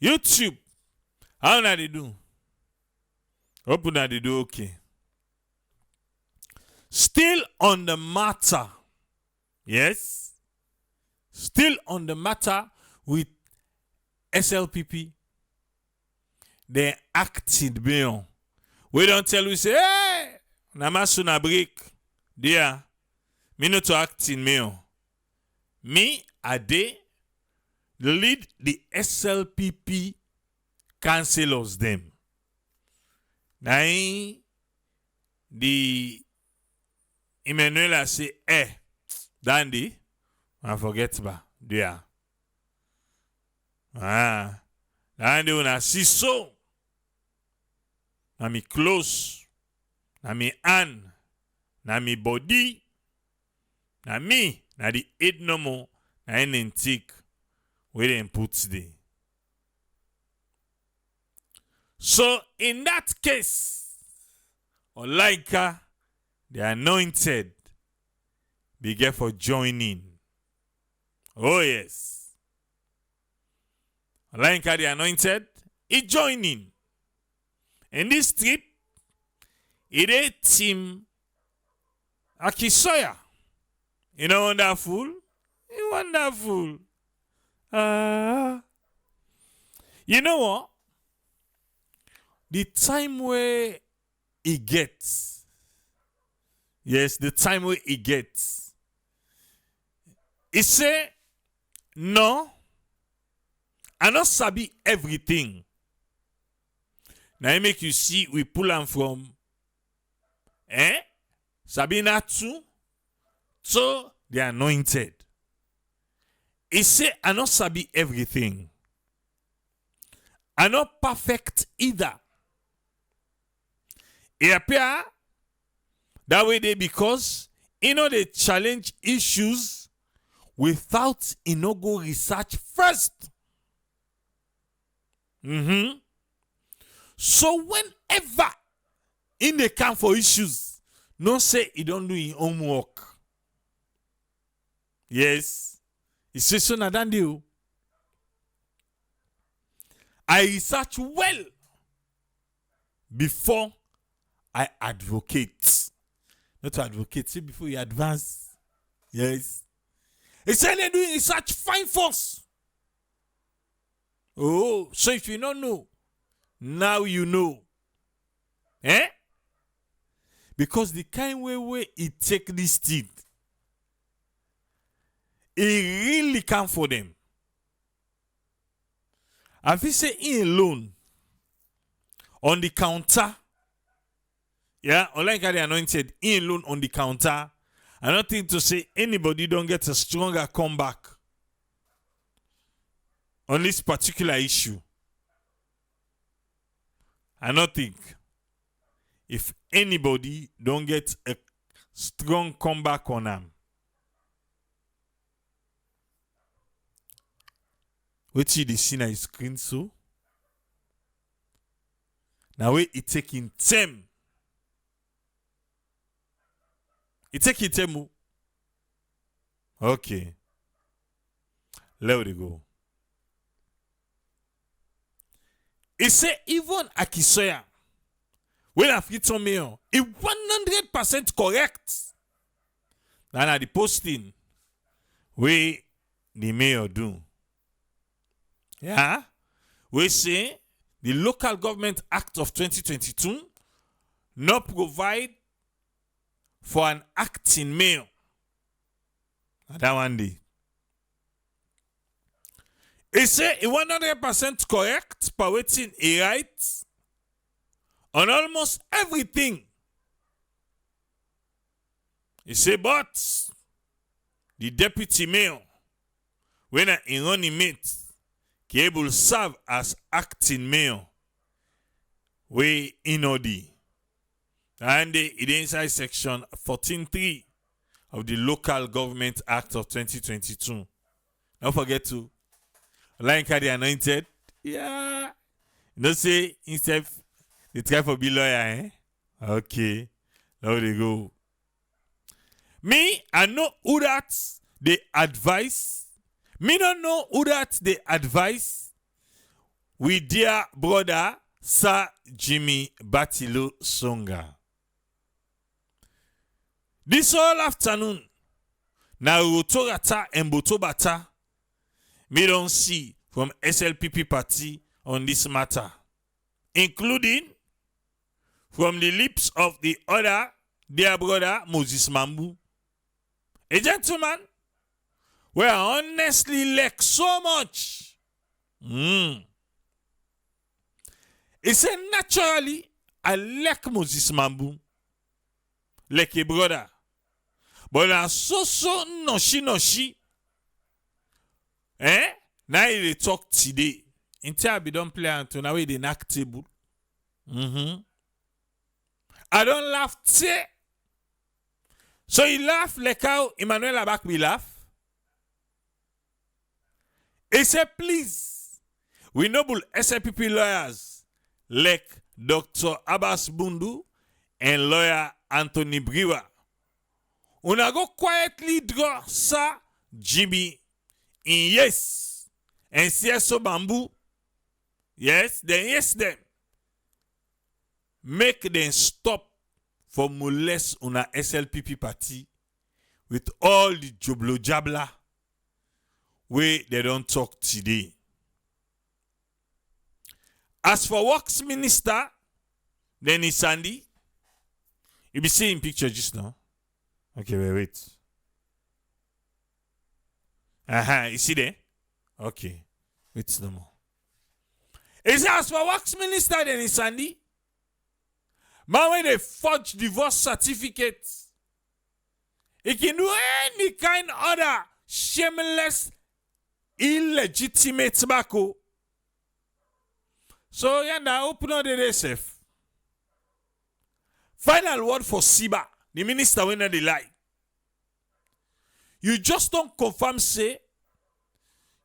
YouTube. How na they do? Hope na they do okay. Still on the matter. Yes. Still on the matter with SLPP. They acted beyond. We don't tell you say, hey, namasuna break. There. Me not to act in me. Me, Ade, lead the SLPP councillors them. Now, the Emmanuel say, Dandy, I forget ba, there. Dandy una see so. Na me close, na me hand, na me body, na me, na the 8 no more, na en tick, where they put there. So, in that case, Olayinka, the anointed, began for joining. Oh, yes. Olayinka, the anointed, he joining. In this trip, it is team Aki-Sawyerr. You know, wonderful? Wonderful. You know what? The time where he gets, yes, the time where he gets, he say, no, I not sabi everything. Now, make you see, we pull them from, Sabina to the anointed. He say, I not sabi everything. I not perfect either. It appear that way they because they challenge issues without go research first. So whenever in the camp for issues, no say he don't do his homework. Yes. He says so na dandy. I research well before I advocate. Not to advocate, say before you advance. Yes. He said they're doing research fine force. Oh, so if you don't know, now you know. Because the kind way he take this thing, he really come for them. And he say he alone on the counter. Yeah, Olayinka the anointed, he alone on the counter. I don't think to say anybody don't get a stronger comeback on this particular issue. I don't think if anybody don't get a strong comeback on them. What you see na his screen so? Now wait, it taking time. It taking time. Okay. Let it go. He say even Aki-Sawyerr, when I fit on me, it 100% correct. Now the posting we the mayor do. Yeah, we say the Local Government Act of 2022 not provide for an acting mayor. That one day. He say he 100% correct per waiting a right on almost everything. He say, but the deputy mayor, when he run him mate, he able to serve as acting mayor, we inodi. And it inside section 14.3 of the Local Government Act of 2022. Don't forget to Olayinka the anointed. Yeah. Don't say instead they try for be lawyer, Okay. Now they go. Me, I know who that they advise. Me don't know who that they advise with dear brother Sir Jimmy Batilo Songa. This whole afternoon, na Rotorata and Botobata, me don't see from SLPP party on this matter, including from the lips of the other dear brother Moses Mambu, a gentleman where I honestly like so much. He said, naturally, I like Moses Mambu, like a brother. But I so noshi. Now they talk today. Until I be don't play until now they knock table. I don't laugh today. So he laugh like how Emmanuel Abak will laugh. He said, please, we noble SLPP lawyers like Dr. Abbas Bundu and lawyer Anthony Briwa. Una go quietly draw Sir Jimmy in yes and CSO Bamboo. Yes, then yes them. Make them stop for molest una SLPP party with all the joblo jabla where they don't talk today. As for Works Minister, Dennis Sandy, you be seeing picture just now. Okay, wait. You see there? Okay. Wait no more. Is as for Works Minister Dennis Sandy, man when they forge divorce certificates, he can do any kind of other shameless, illegitimate tobacco. So yanda open on the day safe. Final word for Siba, the minister when they lie. You just don't confirm say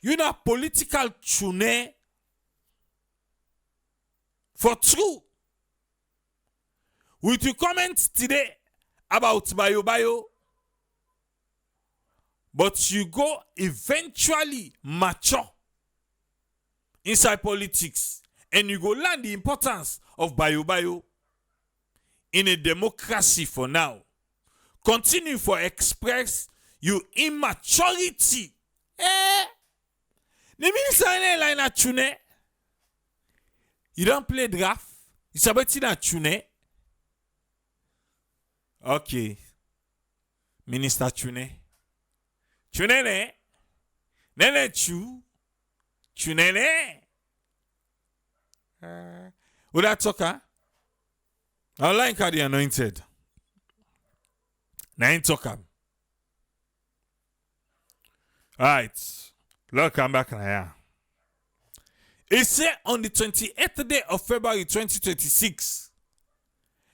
you know political tune for true. With your comments today about Bayo, but you go eventually mature inside politics and you go learn the importance of Bayo in a democracy for now. Continue for express your immaturity. The minister line at tune. You don't play draft. It's about in tune. Okay. Minister tune. Tune ne. Nene chu. Tune ne. Would that talk, huh? I like how the anointed. Now ain't talk. Alright. Lord come back now. It said on the 28th day of February 2026,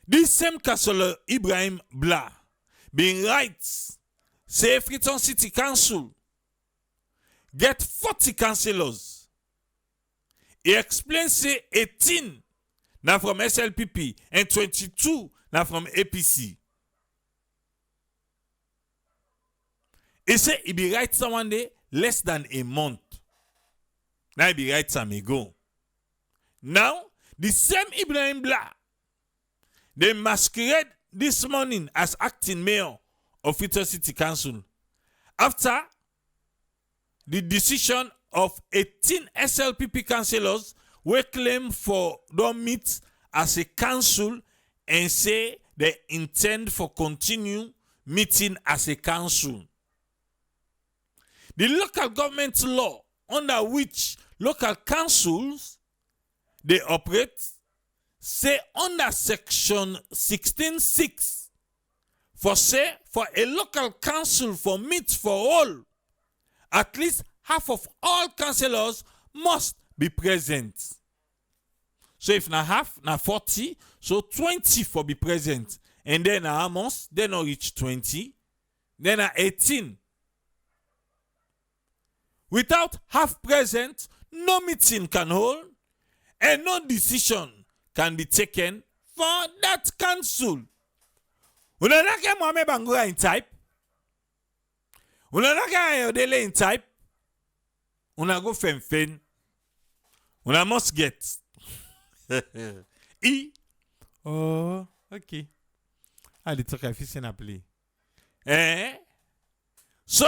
this same Councillor Ibrahim Blah being writes, say Freetown City Council get 40 councillors. He explains say 18 now from SLPP and 22 now from APC. He said he be right one day less than a month. Now he be right some ago. Now, the same Ibrahim Blah, they masquerade this morning as acting mayor of Freetown City Council after the decision of 18 SLPP councillors were claimed for don't meet as a council and say they intend for continue meeting as a council. The local government law under which local councils they operate say under section 16(6) for a local council for meet for all, at least half of all councillors must be present. So if na half, na 40, so 20 for be present. And then na almost, then not reach 20, then na 18. Without half present, no meeting can hold and no decision can be taken for that council. Una na ke Mohamed Bangura in type. Una na ke Ayodele in type. Una go fen. Una must get. Oh, okay. The talk I feel na play. So,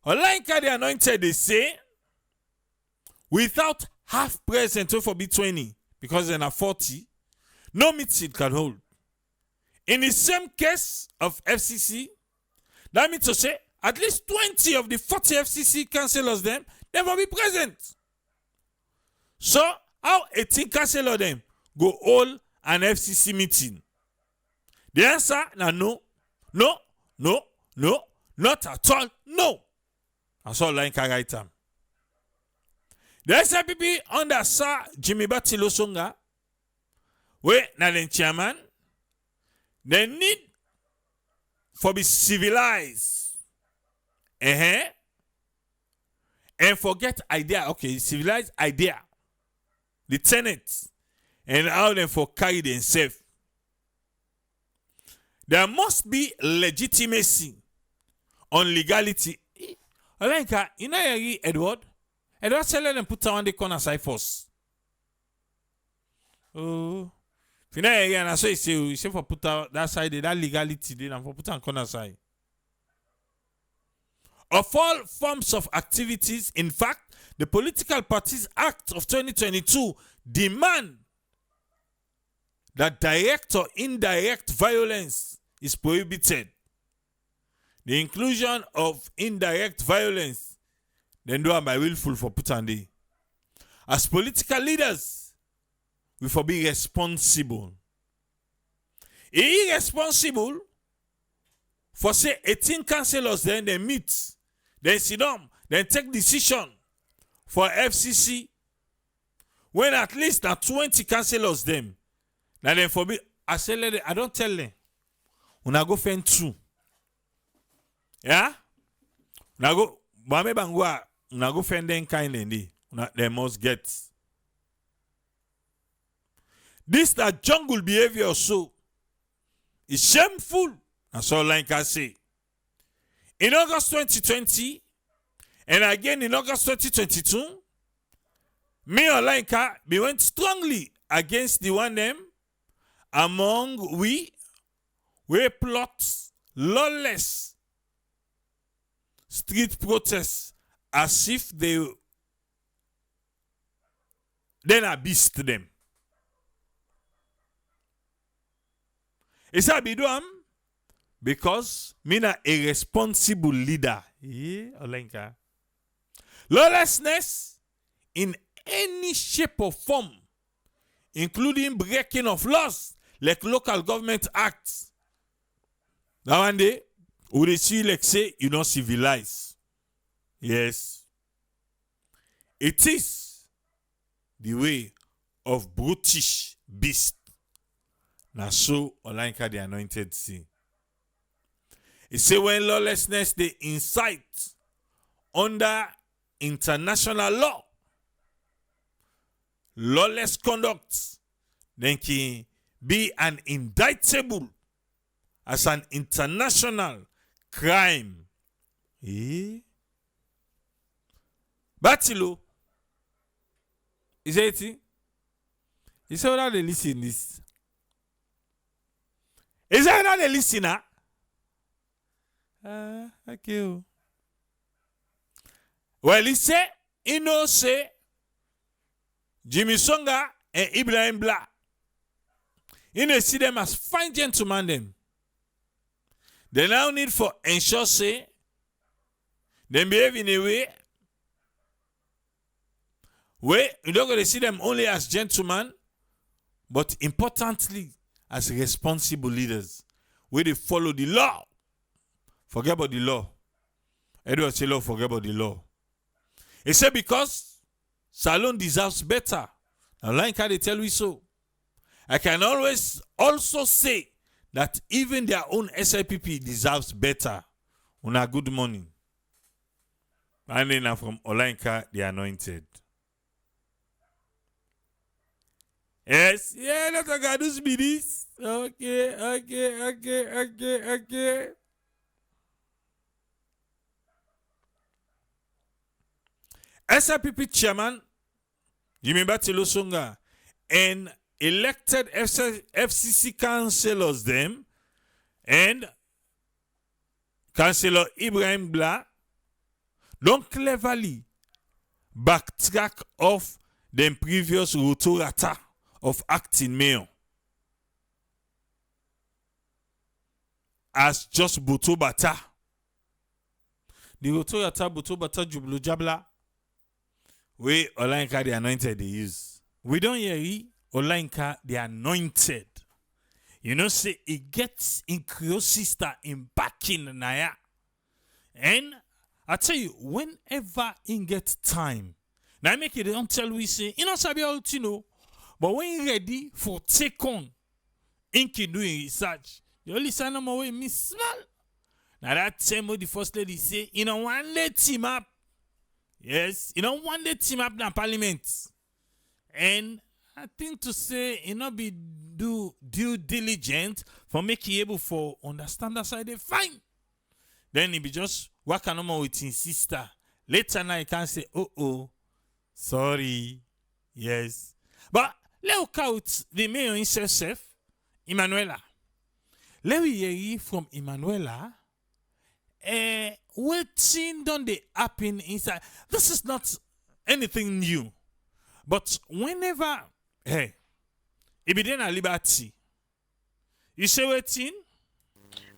Olayinka the Anointed, they say, without half present for B20, because they're not 40, no meeting can hold. In the same case of FCC, that means to say, at least 20 of the 40 FCC councillors them, they will be present. So, how 18 councillors them go hold an FCC meeting? The answer now no, not at all, no. That's all Olayinka right time. The SIPP under Sir Jimmy Batilo Songa, where na the chairman, they need for be civilized. And forget idea. Okay, civilized idea. The tenants. And how them for carry themselves. There must be legitimacy on legality. Olayinka, you know Edward? Edward tell them put on the corner side first. Oh. If you know and I say you say for put out that side, that legality, then for put on corner side. Of all forms of activities, in fact, the Political Parties Act of 2022 demand that direct or indirect violence is prohibited. The inclusion of indirect violence, then do by willful for put on the. As political leaders, we for be responsible. Irresponsible for say 18 councillors then they meet, then sit down, then take decision for FCC when at least 20 councillors them. Now then for me, I say I don't tell them. Una go find two. Yeah? Una go Bame Bangwa, una go find them kind of they must get. This that jungle behavior so is shameful. That's all I can say. In August 2020, and again in August 2022, me Olayinka, we went strongly against the one them among we plot lawless street protests as if they then abused them. It's a bidwam because me na a responsible leader. Yeah, Olayinka. Lawlessness in any shape or form, including breaking of laws like local government acts. Now one day, we dey see like say you don't civilize. Yes. It is the way of brutish beast. Now so Olayinka the Anointed see. It say when lawlessness they incite under international law, lawless conduct then can be an indictable as an international crime. Batilo, is it? You say whether they listen this. Is that not a listener? Okay. Well, he say, say, Jimmy Songa and Ibrahim Blah. See them as fine gentlemen them. They now need for ensure say, they behave in a way where you don't go to see them only as gentlemen, but importantly, as responsible leaders, where they follow the law. Forget about the law. Edward say, forget about the law. He said because Salon deserves better. Now, like how they tell me so. I can always also say that even their own SIPP deserves better. Una good morning. And then I'm from Olayinka the Anointed. Yes, yeah, that's a guy who's be this. Okay. SIPP chairman Jimmy Batilo Songa, and elected FCC councillors them, and Councillor Ibrahim Bla don't cleverly backtrack off the previous rotorata of acting mayor as just Boto Bata. The rotorata Boto Bata Jublo Jabla, we Olayinka the anointed they use. We don't hear Olayinka the anointed. You know, say it gets in Creole sister in backing Naya. And I tell you, whenever in get time, now make it don't tell we say, you know, sabi all you know, but when you ready for take on, in doing research, you only sign them away, miss small. Now that time what the first lady say, you know, one day team up. Yes, you know, one day team up in parliament. And I think to say, you know, be due diligent for making able for understand that side they fine. Then he be just working on with his sister. Later now he can say, oh, sorry. Yes. But let's count the mayor himself, Emanuela. Let me hear from Emanuela. What thing done they happen inside? This is not anything new. But whenever, it be then a liberty. You say what thing?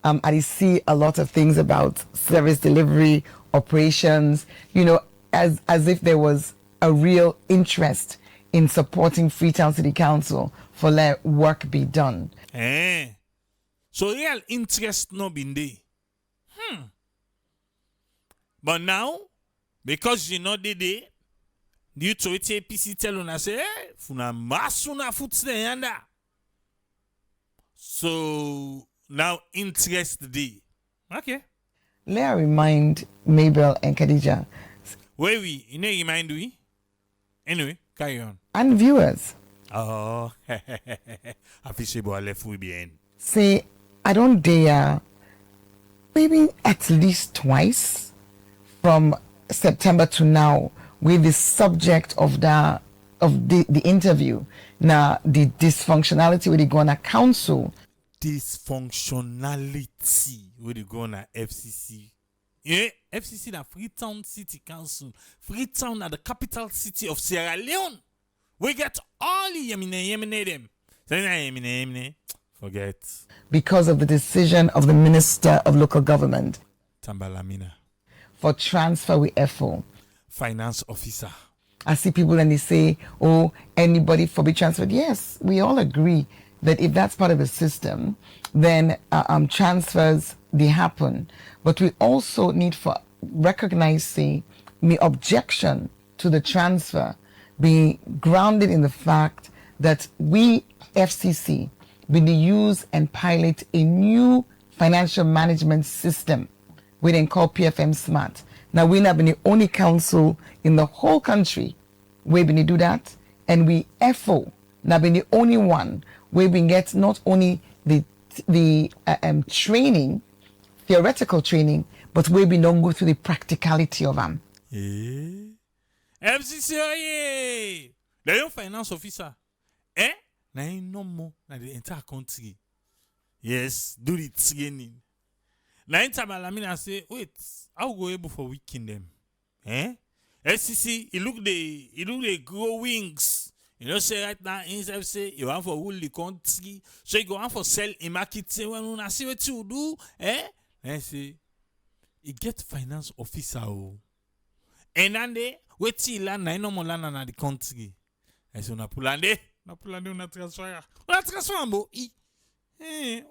I see a lot of things about service delivery, operations, you know, as if there was a real interest in supporting Freetown City Council for let work be done. So real interest no been there. But now, because you know they did, due to it APC tell una say, funa masuna footstep yanda. So now interest day. Okay. Let I remind Mabel and Khadija. Where we? You know remind we? Anyway, carry on. And viewers. Oh, officially left we behind. Say, I don't dare, maybe at least twice from September to now, with the subject of the interview. Now, the dysfunctionality with the Ghana Council. Dysfunctionality with the Ghana FCC. Yeah, FCC na Freetown City Council. Freetown are the capital city of Sierra Leone. We get all the yemine them. Forget. Because of the decision of the Minister of Local Government. Tambalamina. For transfer with FO. Finance officer. I see people and they say, oh, anybody for be transferred. Yes, we all agree that if that's part of the system, then transfers, they happen. But we also need for recognizing the objection to the transfer being grounded in the fact that we, FCC, will use and pilot a new financial management system we then call PFM Smart. Now we have been the only council in the whole country where we do that, and we FO now been the only one where we get not only the training, theoretical training, but where we don't go through the practicality of them. FCC, the young finance officer, na no more na the entire country. Yes, do the training. Na Tabalamina say, wait, how go able for weaken them? SCC, he look the grow wings. You know, say right now, himself say, you want for rule the country, so you go on for sell in marketing when you see what you do, Then say, he get finance officer, and then they, wait till land, no more land na the country. I say, una pulande, una transfer, mbo,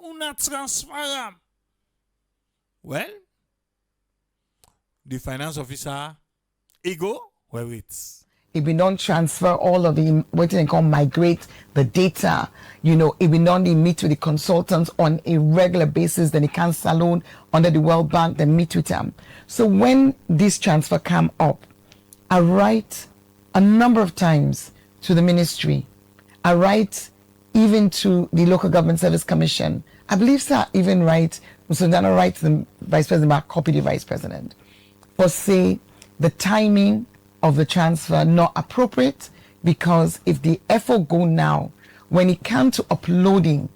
una transfer. Well, the finance officer, ego, well, wait. If we don't transfer all of the, what they call migrate the data, you know, if we don't meet with the consultants on a regular basis, then it can salon under the World Bank, then meet with them. So when this transfer come up, I write a number of times to the ministry. I write even to the Local Government Service Commission. I believe sir even write, Musundana writes to the Vice President, but copy the Vice President. For say the timing of the transfer not appropriate, because if the effort go now, when it comes to uploading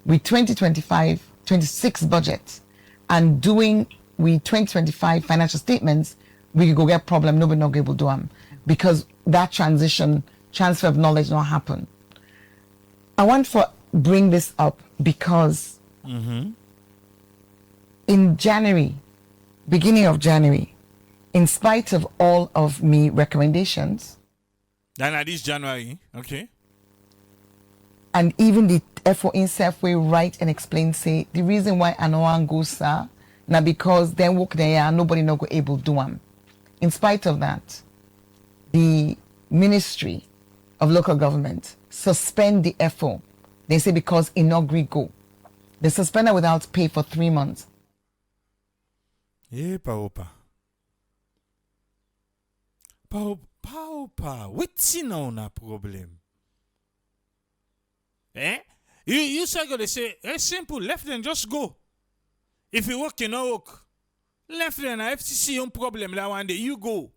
with 2025, 26 budget and doing with 2025 financial statements, we could go get problem, nobody not able to do them because that transfer of knowledge not happen. I want to bring this up because in January, beginning of January, in spite of all of me recommendations, then at this January, okay, and even the effort in self way write and explain say the reason why I no one go sir now because then work there nobody not go able to do them. In spite of that, the Ministry of Local Government suspend the effort. They say because inaugurate go. They suspend it without pay for 3 months. Yeah, Paupa. Paupa, what's now na problem? Eh? You say go they say, it's simple, left then just go. If you work, you know work. Left then FCC on problem that one day, you go.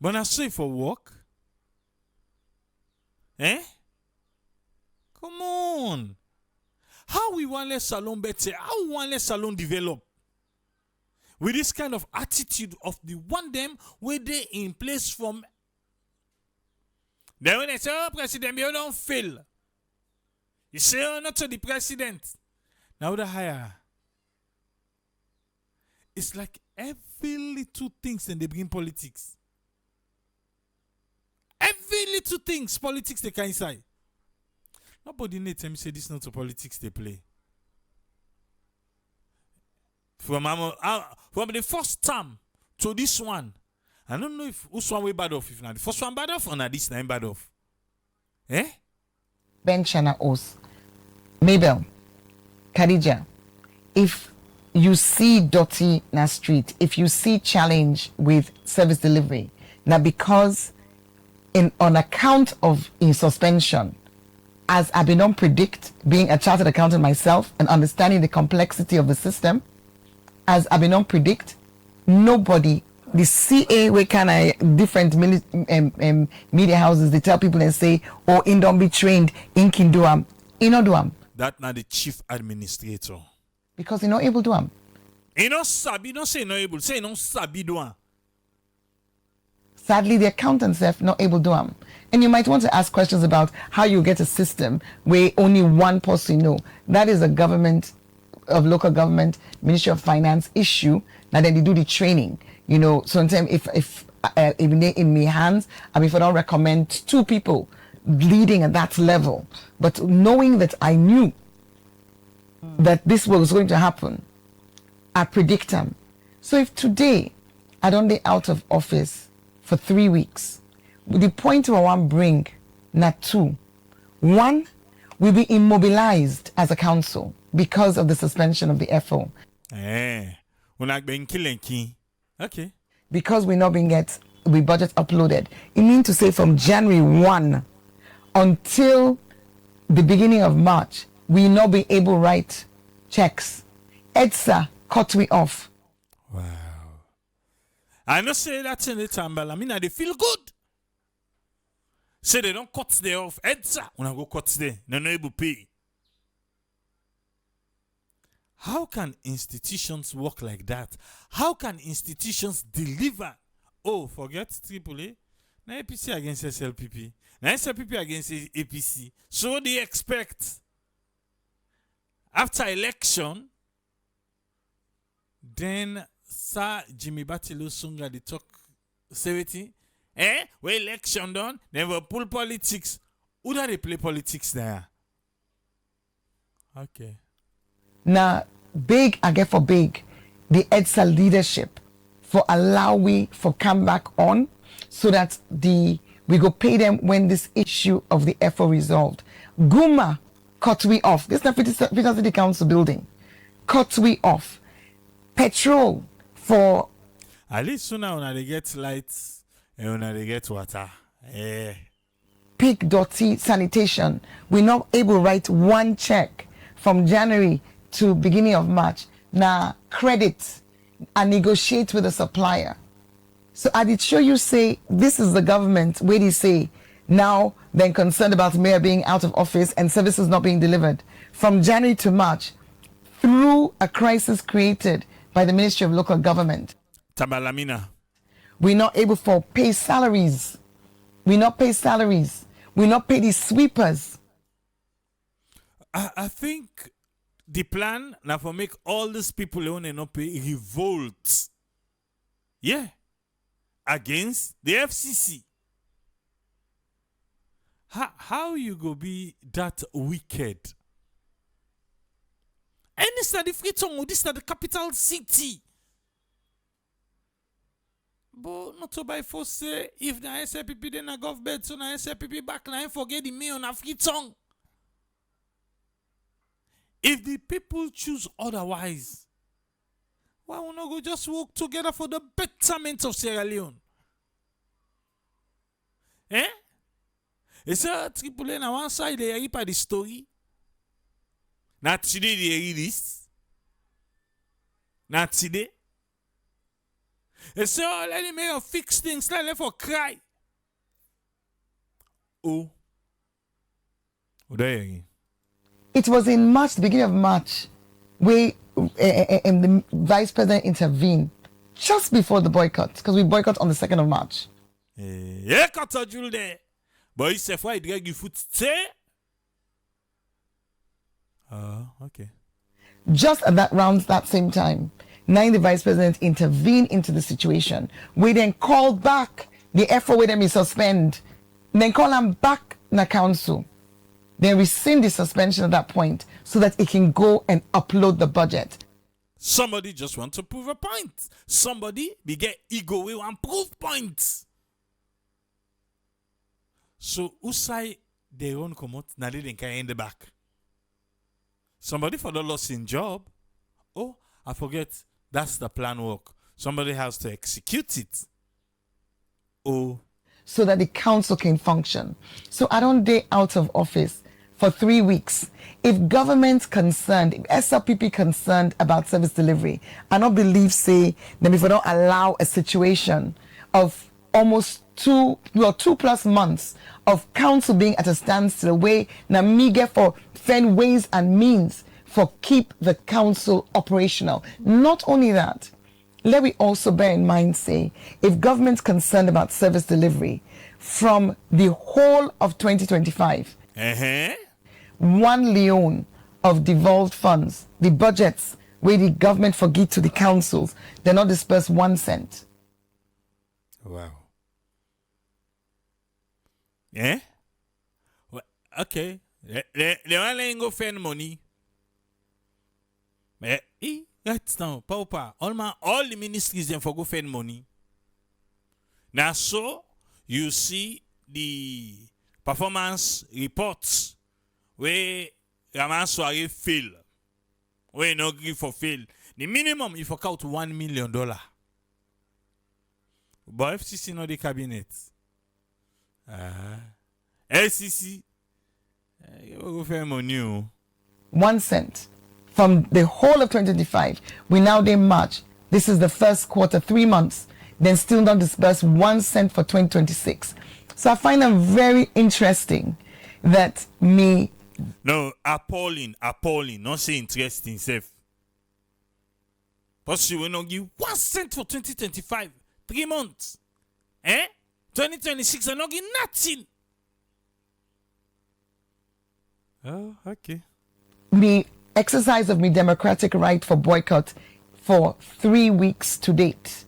But I say for work. Eh? Come on. How we want let salon better? How we want let salon develop? With this kind of attitude of the one them where they in place from. Then when they say, oh, president, you don't fail. You say, oh, not to the president. Now the higher. It's like every little things and they bring politics. Every little things, politics they can inside. Nobody need to say this not to politics they play. From the first term to this one, I don't know if which one way bad off. If not the first one bad off or not this time bad off. Eh? Ben Chana Os, Mabel, Khadija, if you see dirty na street, if you see challenge with service delivery, now because on account of in suspension, as I've been on predict, being a chartered accountant myself and understanding the complexity of the system, as I've been on predict, nobody, the CA, where can I different media houses, they tell people and say, oh, in don't be trained, in can do them, in not do them. That now the chief administrator. Because you're not able to do them. You know, sabi, don't say not able, say no sabi do them. Sadly, the accountants are not able to do them. And you might want to ask questions about how you get a system where only one person know. That is a government of local government, Ministry of Finance issue. Now then they do the training. You know, sometimes if in my hands, if I don't recommend 2 people leading at that level, but knowing that I knew that this was going to happen, I predict them. So if today I don't be out of office for 3 weeks, the point I want to bring, not 2. 1, we'll be immobilized as a council because of the suspension of the FO. We're not being killing key. Okay. Because we're not being we budget uploaded. It means to say from January 1 until the beginning of March, we not be able to write checks. EDSA cut we off. Wow. I not say that in the time, but I mean, they feel good. Say they don't cut there off. EDSA, when I go cut there, they're not able to pay. How can institutions work like that? How can institutions deliver? Oh, forget AAA. Now APC against SLPP. Now SLPP against APC. So they expect after election, then Sir Jimmy Batilo Sunga the talk 70. Where election done, never pull politics. Who do they play politics there? Okay. Now, big again for big, the EDSA leadership for allow we for come back on so that we go pay them when this issue of the FO resolved. Guma cut we off. This is not Freetown City Council building. Cut we off. Petrol for at least sooner when they get lights and when they get water. Peak dirty sanitation. We're not able to write 1 check from January to beginning of March. Now credit and negotiate with the supplier. So I did show you say this is the government where they say now then concerned about mayor being out of office and services not being delivered from January to March through a crisis created by the Ministry of Local Government. Tabalamina. We're not able to pay salaries. We not pay salaries. We not pay these sweepers. I think the plan now for make all these people Leone not pay revolt. Yeah. Against the FCC. How you go be that wicked? And this is the Freetown, this is the capital city. But not to by force say if the SLPP then a government, so the SLPP back line forget the mayor on Freetown. If the people choose otherwise, why we not go just work together for the betterment of Sierra Leone? Eh? It's a triple on one side they hear by the story. Not today they hear this. Not today. It's all let him make fix things like for cry. Oh. There again. It was in March, the beginning of March, where the vice president intervened just before the boycott, because we boycott on the 2nd of March. Yeah, cut a jewel there. But he said, why drag your foot stay? Okay. Just at that same time, the vice president intervened into the situation. We then called back the effort with them is suspend. Then call them back in the council. Then rescind the suspension at that point so that it can go and upload the budget. Somebody just want to prove a point. Somebody be get ego we want prove points. So who say they won't come out now they can end the back. Somebody for the loss in job. Oh, I forget that's the plan work. Somebody has to execute it. Oh. So that the council can function. So I don't day out of office for 3 weeks. If government concerned, if SLPP concerned about service delivery, I don't believe say that if we don't allow a situation of almost 2+ months of council being at a standstill, way na me get for find ways and means for keep the council operational. Not only that, let me also bear in mind say if government's concerned about service delivery from the whole of 2025, 1 Leone of devolved funds, the budgets where the government forget to the councils, they're not dispersed 1 cent. Wow. Yeah? Well, okay. They want to go spend money. But that's now, Papa. All the ministries then for go spend money. Now, so you see the performance reports where Raman fail. Where no give for fail. The minimum if you count $1 million. But FCC not the cabinet. LCC, you go for money. 1 cent from the whole of 2025. We now in March. This is the first quarter, 3 months. Then still not disbursed 1 cent for 2026. So I find them very interesting that me. No, appalling. Not say interesting, self. But she will not give 1 cent for 2025. 3 months. 2026 are not getting nothing. Oh, okay. Me exercise of me democratic right for boycott for 3 weeks to date.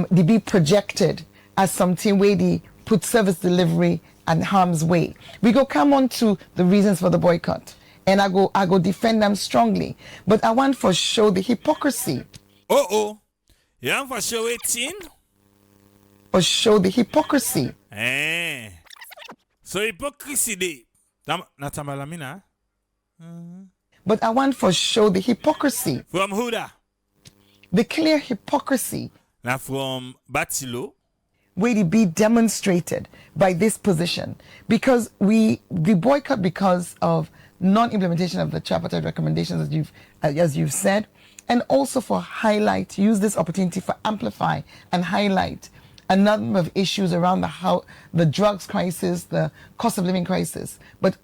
They be projected as something where they put service delivery and harm's way. We go come on to the reasons for the boycott, and I go defend them strongly. But I want for show the hypocrisy. You want for show 18? Or show the hypocrisy. So hypocrisy day. Natamalamina. But I want for show the hypocrisy. From who da? The clear hypocrisy. Now from Batilo. Where it be demonstrated by this position. Because we boycott because of non-implementation of the tripartite recommendations as you've said. And also for use this opportunity for amplify and highlight a number of issues around the drugs crisis, the cost of living crisis, but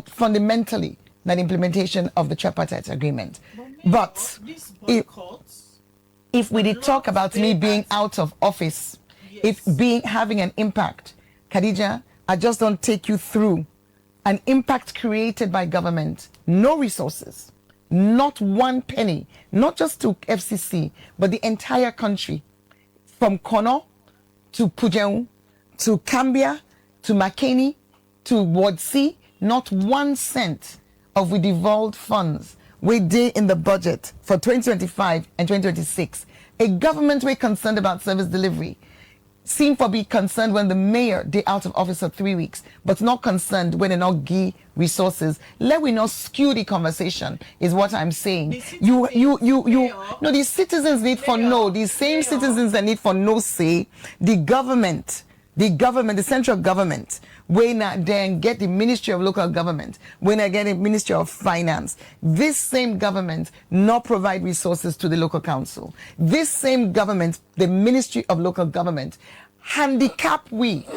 fundamentally, that implementation of the tripartite agreement. But if we did talk about me being out of office, if having an impact, Khadija, I just don't take you through an impact created by government, no resources, not one penny, not just to FCC, but the entire country, from Kono to Pujeu, to Cambia, to Makeni, to Ward C, not 1 cent of we devolved funds we did in the budget for 2025 and 2026. A government we concerned about service delivery seem to be concerned when the mayor they out of office for 3 weeks, but not concerned when they not give resources. Let we not skew the conversation is what I'm saying. No, these citizens need for no. These same citizens that need for no say. The government, the central government, when then get the Ministry of Local Government, when I get the Ministry of Finance, this same government not provide resources to the local council. This same government, the Ministry of Local Government, handicap we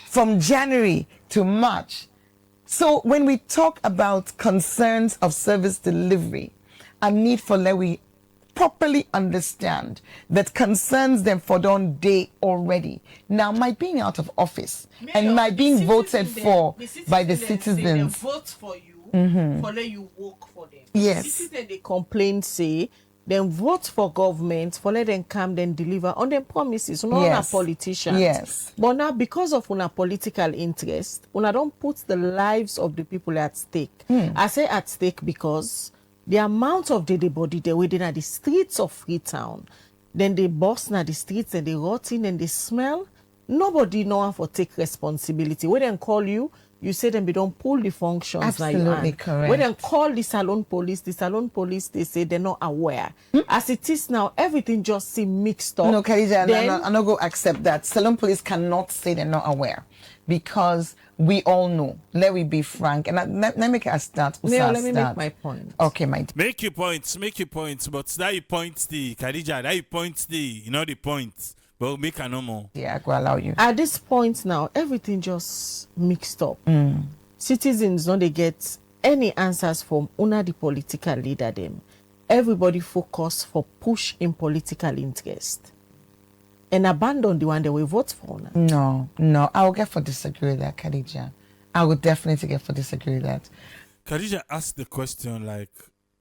from January to March. So when we talk about concerns of service delivery, a need for we properly understand that concerns them for don day already. Now, my being out of office and my being voted for by the citizens. Vote for you, for let you work for them. Yes. The citizens they complain, say, then vote for government for let them come then deliver on their promises, not on politicians. Yes. But now, because of una political interest, una don't put the lives of the people at stake. I say at stake because the amount of dead body they within at the streets of Freetown, then they bust na the streets and they rotting and they smell. Nobody know how to take responsibility. When they call you, you say them they don't pull the functions. Absolutely correct. When they call the salon police, they say they're not aware. As it is now, everything just seems mixed up. No, Khadija, I'm not going to accept that. Salon police cannot say they're not aware because we all know. Let me be frank. And let me make a start. No, let me make my point. Okay, Make your points. But that you point the, Khadija, that you point the, the points. But make a no more. Yeah, I will allow you. At this point now, everything just mixed up. Citizens don't they get any answers from una the political leader them. Everybody focus for push in political interest. And abandon the one they will vote for. No. I will get for disagree with that, Khadija. I would definitely get for disagree with that. Khadija asked the question like,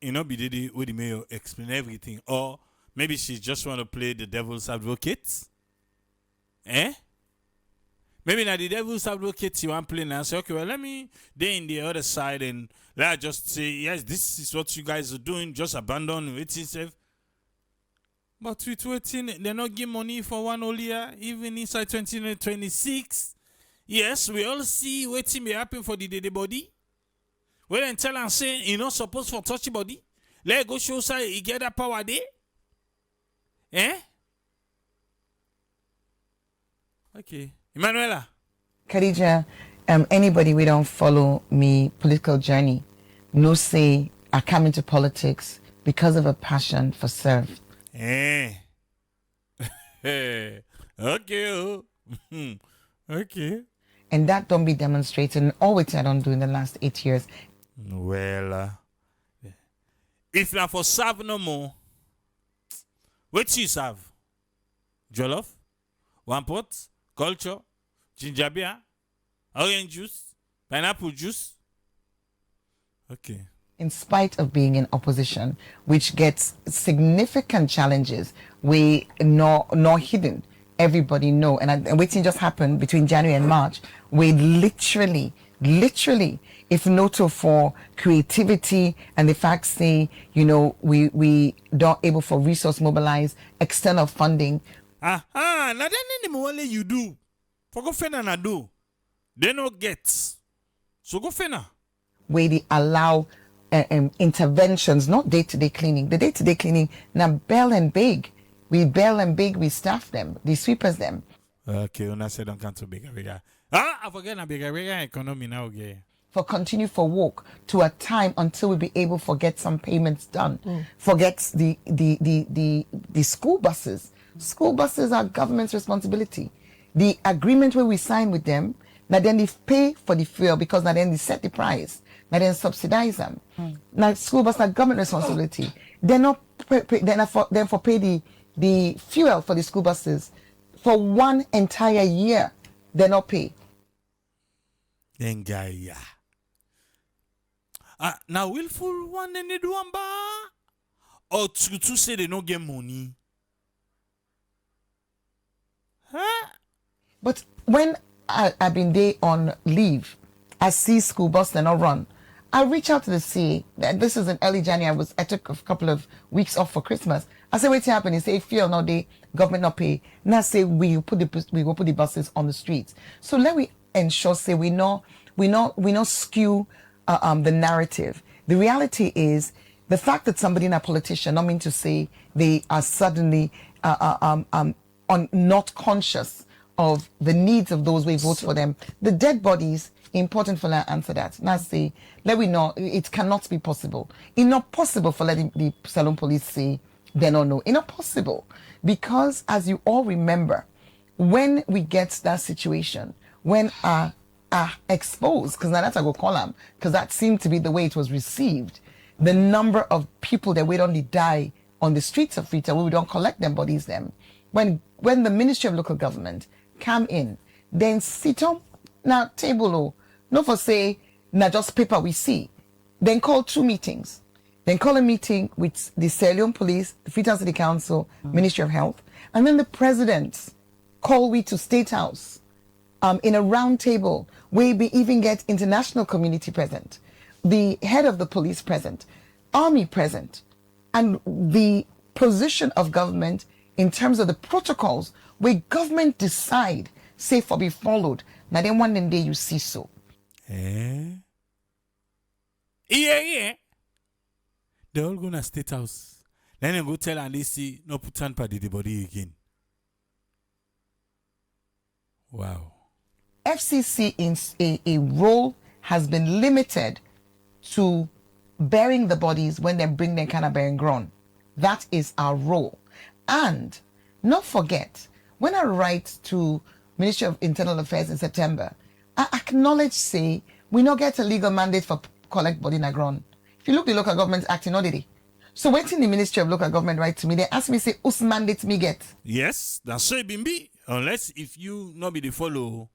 Bididi with the mayor explain everything. Or maybe she just want to play the devil's advocate. Maybe now the devil's advocate you want to play now. Say, okay, well, let me stay in the other side and let just say, yes, this is what you guys are doing. Just abandon it itself. But with waiting, they're not giving money for one whole year, even inside 2026. Yes, we all see waiting may happen for the dead body. Well, then tell and say, you're not supposed to touch your body. Let go show say you get that power there. Okay. Emanuela. Khadija, anybody we don't follow me political journey, no say I come into politics because of a passion for serve. Okay. Okay. And that don't be demonstrated in all which I don't do in the last 8 years. Well, if not for serve no more, what you serve? Jollof, one pot, culture, ginger beer, orange juice, pineapple juice. Okay. In spite of being in opposition, which gets significant challenges, we not hidden. Everybody know. And waiting just happened between January and March. We literally, if not for creativity and the fact say, we don't able for resource mobilize, external funding. Now then only you do. For go fena na do. They no get. So go fena. Where they allow interventions, not day-to-day cleaning. The day-to-day cleaning, now bail and beg. We staff them, the sweepers them. Okay, when I said don't come to bigger. I forget na bigger economy now, okay. For continue for work to a time until we be able to get some payments done. Forget the school buses. School buses are government's responsibility. the agreement where we sign with them, now then they pay for the fuel because now then they set the price, now then subsidize them. Now school bus not government responsibility. They're not they're for pay the fuel for the school buses for one entire year. They're not pay. Then guy, yeah. Now willful one and they do one bar. Or to say they don't get money. Huh? But when I've been there on leave, I see school bus they not run. I reach out to the CA. This is in early January. I took a couple of weeks off for Christmas. I say, what's happening? He say, fuel no day, government not pay. Now say we will put the buses on the streets. So let we ensure say we not skew the narrative. The reality is the fact that somebody in a politician not mean to say they are suddenly not conscious of the needs of those we vote for them. The dead bodies, important for that answer that. Now say, let we know it cannot be possible. It's not possible for letting the Salon police say they don't know. It's not possible. Because as you all remember, when we get that situation, when are exposed, because now that's I go call them, because that seemed to be the way it was received. The number of people that we don't die on the streets of Freetown, where we don't collect them bodies them. When the Ministry of Local Government come in, then sit on now table, not for say now just paper we see. Then call 2 meetings. Then call a meeting with the Leone Police, the Freetown City Council, Ministry of Health, and then the President call we to State House in a round table where we even get international community present, the head of the police present, army present, and the position of government in terms of the protocols where government decide, say for be followed. Now then one day you see so. Yeah. They all gonna State House. Then they go tell and they see no put on party the body again. Wow. FCC in a role has been limited to burying the bodies when they bring them kind of burying ground. That is our role. And not forget, when I write to Ministry of Internal Affairs in September, I acknowledge, say, we not get a legal mandate for collect body in a ground. If you look the Local Government Act, you know, did it? So waiting the Ministry of Local Government write to me, they ask me, say, whose mandate me get? Yes, that's so it be. Unless if you not be the follow.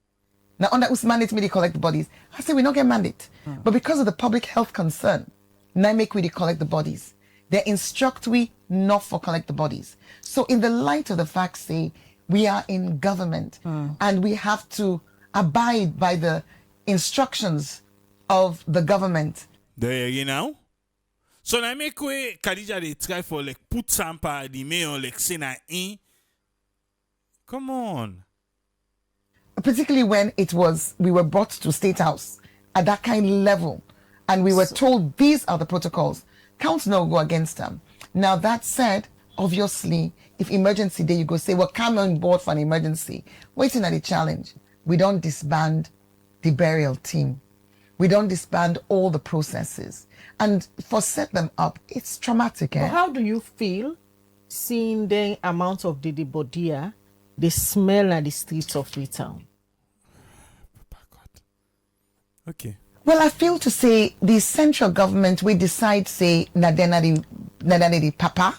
Now under whose mandate me they collect the bodies. I say we not get mandate. But because of the public health concern, now make we they collect the bodies. They instruct we not for collect the bodies. So in the light of the fact, say, we are in government and we have to abide by the instructions of the government. There you know. So now make way Khadija they try for like put some part the mail like say na in. Come on. Particularly when we were brought to State House at that kind of level and we were told these are the protocols. Count no go against them. Now that said, obviously, if emergency day you go say, well, come on board for an emergency. Waiting at the challenge. We don't disband the burial team. We don't disband all the processes. And for set them up, it's traumatic. But how do you feel seeing the amount of the bodia, the smell at the streets of Freetown? Okay. Well, I feel to say the central government we decide say nadena the papa,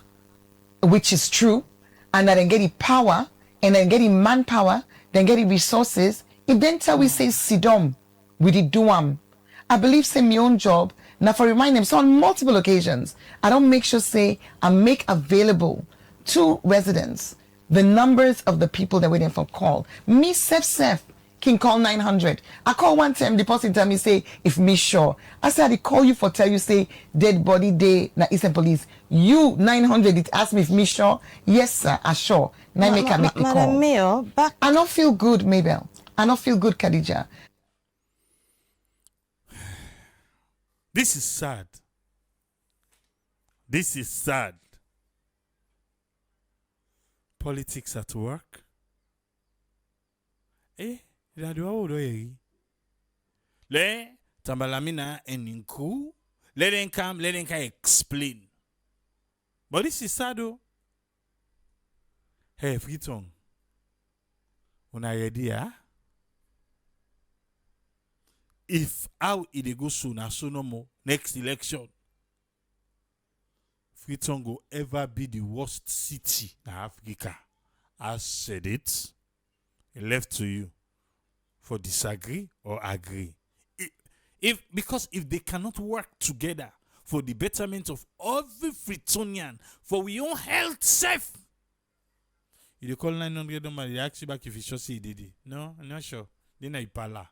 which is true, and then get the power, and then get the manpower, then get the resources. If then tell we say sidom, we did do I believe say my own job. Now for remind them, so on multiple occasions, I don't make sure say I make available to residents the numbers of the people that waiting for call. Me self can call 900. I call one time, the person tell me say, if me sure. I said I call you for tell you say dead body day na Eastern Police. You 900 it ask me if me sure. Yes sir, I sure. Now make the call. Mayor, back. I don't feel good, Mabel. I don't feel good, Khadija. This is sad. This is sad. Politics at work. Le tambalamina eninku. Let them come explain. But this is sad though. Hey, Freetown. Una idea? If how it go soon as so no more next election, Freetown go ever be the worst city in Africa. I said it. Left to you for disagree or agree. Because if they cannot work together for the betterment of every Freetonian, for we own health safe. You dey call 900 number, they ask you back if you sure see did it. No, I'm not sure. Then I pala.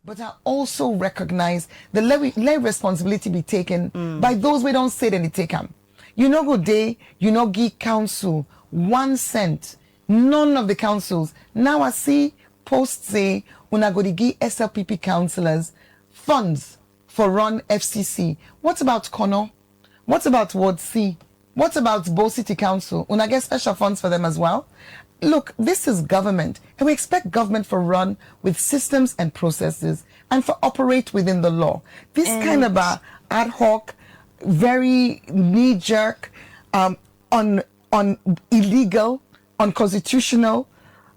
But I also recognize the let responsibility be taken by those we don't say they take them. You know, good day, you know, give council 1 cent. None of the councils. Now I see posts say, una go to give SLPP councillors funds for run FCC. What about Kono? What about Ward C? What about Bo City Council? Una get special funds for them as well? Look, this is government, and we expect government to run with systems and processes and for operate within the law. This kind of a ad hoc, very knee-jerk, on illegal, unconstitutional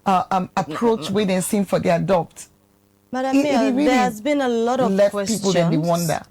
approach we didn't seem for the adopt. Madam Mayor, really there has been a lot of left questions. people that they wonder.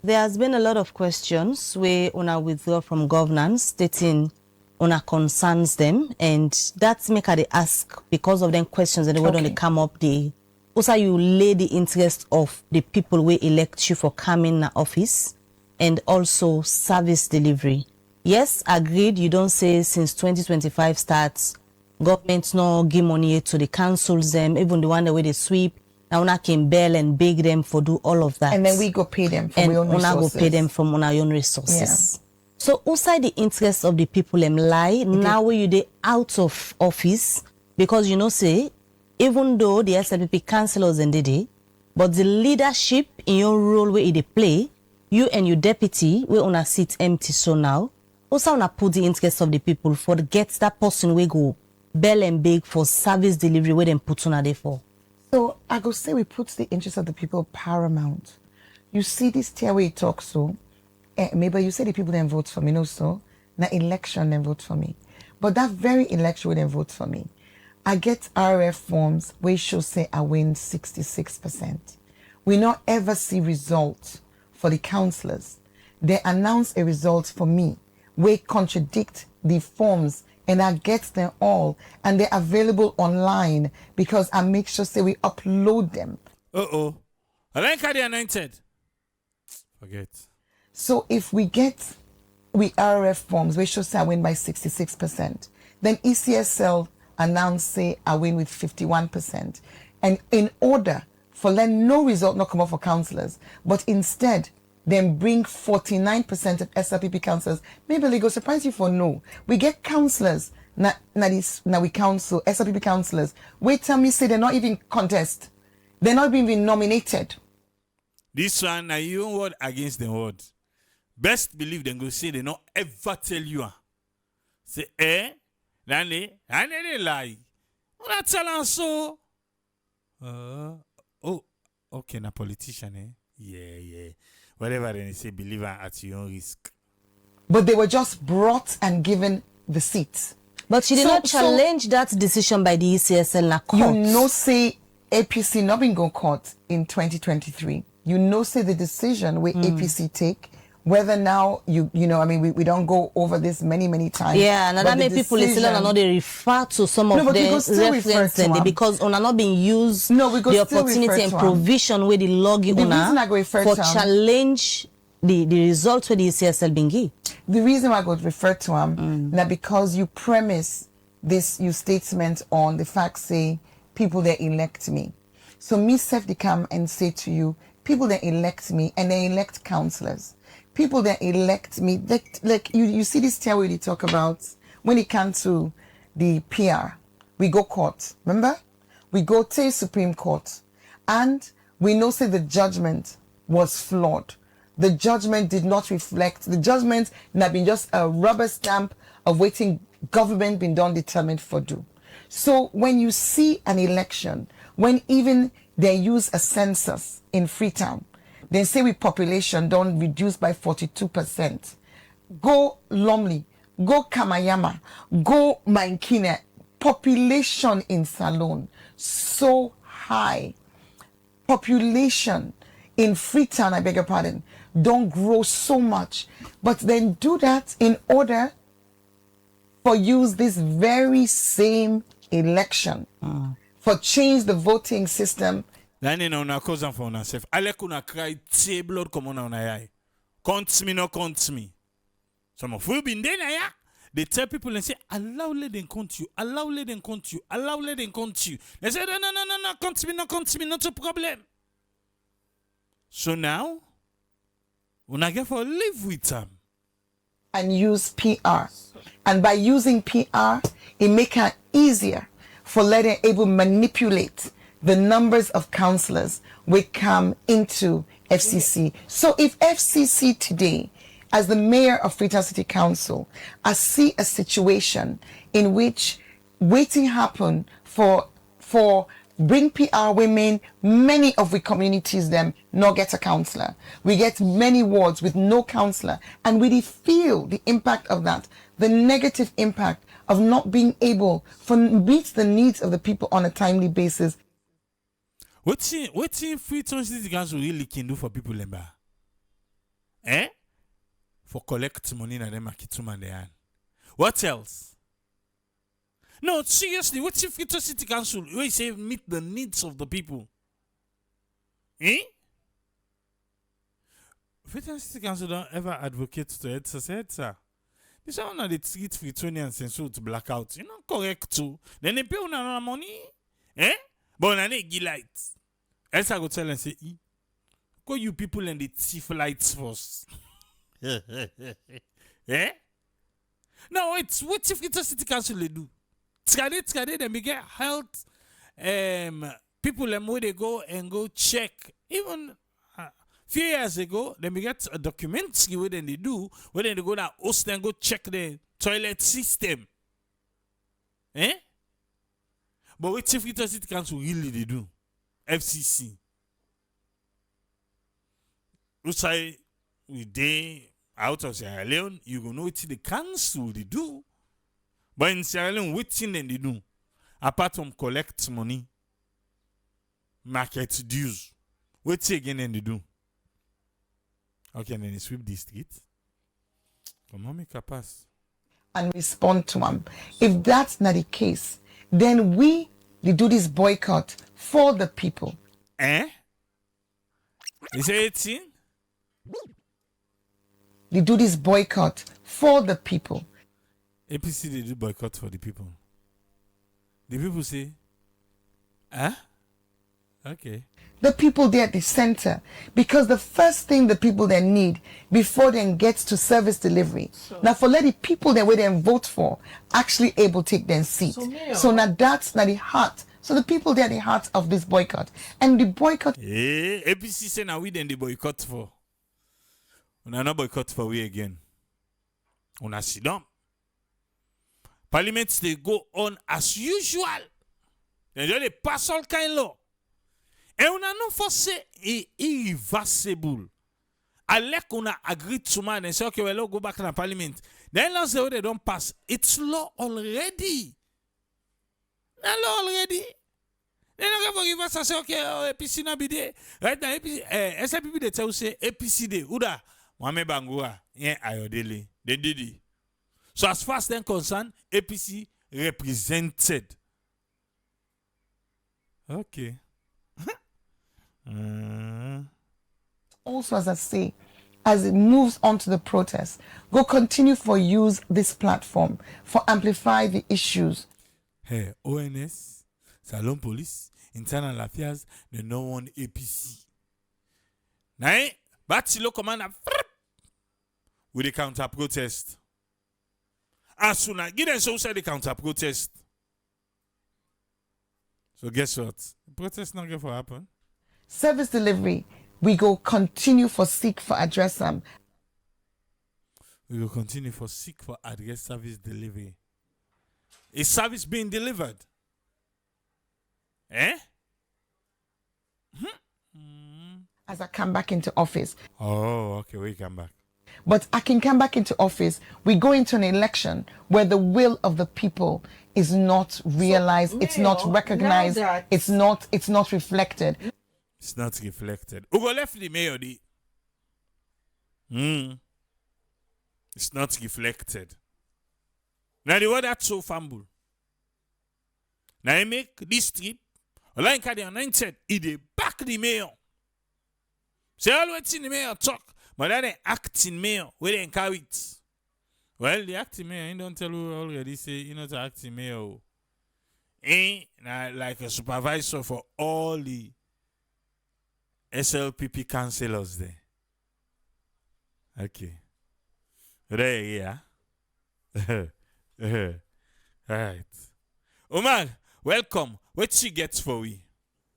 There has been a lot of questions where una withdraw from governance, stating una concerns them, and that's make her they ask because of them questions and the word when they come up. They also you lay the interest of the people we elect you for coming in office, and also service delivery. Yes, agreed. You don't say since 2025 starts, government no give money to the councils them, even the one the way they sweep. Now una can bail and beg them for do all of that. And then we go pay them from our own resources. And go pay them from our own resources. Yeah. So outside the interests of the people them lie, now where you they out of office, because you know say, even though the SLPP councillors and they, but the leadership in your role where they play, you and your deputy where on a seat empty so now, also wanna put the interests of the people for get that person we go bail and beg for service delivery where them put on a day for. So I go say we put the interest of the people paramount. You see this tier where you talk so, maybe you say the people then vote for me, no so, na election then vote for me. But that very election will then vote for me. I get RF forms where show say I win 66%. We not ever see results for the councillors. They announce a result for me where contradict the forms, and I get them all, and they're available online because I make sure say we upload them. Olayinka they anointed. Forget. So if we get RF forms, we should say I win by 66%. Then ECSL announce say I win with 51%. And in order for let no result not come up for councillors, but instead then bring 49% of SLPP councillors. Maybe they go surprise you for no. We get councillors, now we council, SLPP councillors. Wait, tell me say they're not even contest. They're not even nominated. This one, now you word against the word. Best believe them go say they not ever tell you. Say, then they lie. What I tell them so? Okay, na politician, Yeah. Whatever they say, believe at your own risk. But they were just brought and given the seats. But she did not challenge that decision by the ECSL na court. You know, say APC not been go court in 2023. You know, say the decision where APC take, whether now you know, I mean, we don't go over this many times. Yeah, and that made people listen and not they refer to some of the reference them because on are not being used the opportunity and provision where the login for challenge the results where the ECSL being give. The reason why I got referred to him that because you premise this your statement on the fact say people that elect me. So me self they come and say to you, people that elect me and they elect councillors. People that elect me, like you see this tier where they talk about when it comes to the PR, we go court. Remember? We go to Supreme Court. And we know say the judgment was flawed. The judgment did not reflect. The judgment not been just a rubber stamp of waiting government been done determined for do. So when you see an election, when even they use a census in Freetown, they say we population don't reduce by 42%. Go Lumley, go Kamayama, go Mankina, Population in Salone, so high. Population in Freetown, I beg your pardon, don't grow so much. But then do that in order for use this very same election for change the voting system. Then on a cause for ourselves. Alek una cry table blood come on yai. Count me, no count me. Some of you been there, yeah. They tell people and say, allow let them count you, allow let them count you, allow let them count you. They say, no, count me, not a problem. So now, when I get for live with them. And use PR. And by using PR, it makes it easier for letting able manipulate the numbers of councillors we come into FCC. So if FCC today, as the mayor of Freetown City Council, I see a situation in which waiting happen for bring PR women, many of the communities them not get a councillor. We get many wards with no councillor, and we feel the impact of that, the negative impact of not being able to meet the needs of the people on a timely basis. What's in Freetown City Council really can do for people, Lemba? Eh? For collect money na them akituma de hand. What else? No, seriously, what's if Freetown City Council we say meet the needs of the people? Eh? Freetown City Council don't ever advocate to Edsa. This one are the treat Freetonians and so to blackout. You know, correct too. Then they pay on money. Eh? But on a light. Elsa go tell and say, go you people and the thief lights first. Eh? No, wait, what if it's a city council they do? Trade, then we get health people them where they go and go check. Even few years ago, then we get a documentary where then they do, where then they go to host and go check the toilet system. Eh? But what if it's a city council really they do? FCC. We say we day out of Sierra Leone, you go know what the council they do. But in Sierra Leone, what thing they do? Apart from collect money, market dues, what again they do? Okay, and then they sweep the street. Come on, make a pass. And respond to them. If that's not the case, then we do this boycott for the people. Eh? Is it 18? They do this boycott for the people. APC, they do boycott for the people. The people say, okay. The people there at the center, because the first thing the people they need before they get to service delivery. Now for let the people that we then vote for actually able to take their seat. So now that's not the heart. So the people there are the heart of this boycott. And the boycott. APC say now we then the boycott for. Una not boycott for we again. Una sit down. Parliament they go on as usual. They pass all kind law. Et on a non forcé et irreversible. Alek on a agreed to man and say okay, well, go back to the parliament. Then laws they don't pass. It's law already. It's law already. They don't forgive us and say okay, APC na be there. Right now, APC, SPP they tell say APC day. Uda, Wame Bangura, yeah, Ayodele. They did it. So as far as they're concerned, APC represented. Okay. Also, as I say, as it moves on to the protest, go continue for use this platform for amplify the issues. Hey, ONS, Salon Police, Internal Affairs, they no one APC. Now, Batilo command with the counter protest. As soon as get them so say the counter protest. So guess what? The protest not going to happen. Service delivery, we go continue for seek for address them. We will continue for seek for address service delivery. Is service being delivered? Eh? As I come back into office. Oh, okay, we come back. But I can come back into office. We go into an election where the will of the people is not realized, it's not recognized, it's not reflected. It's not reflected. Who go left the mayor? It's not reflected. Now the word that's so fumble. Now I make this trip. Olayinka the anointed, he dey back the mayor. Say always in the mayor talk, but that the acting mayor where they carry it. Well, the acting mayor, he don't tell you already say he not the acting mayor. Like a supervisor for all the SLPP councillors there. Okay. There, yeah. All right. Omar, welcome. What she gets for we?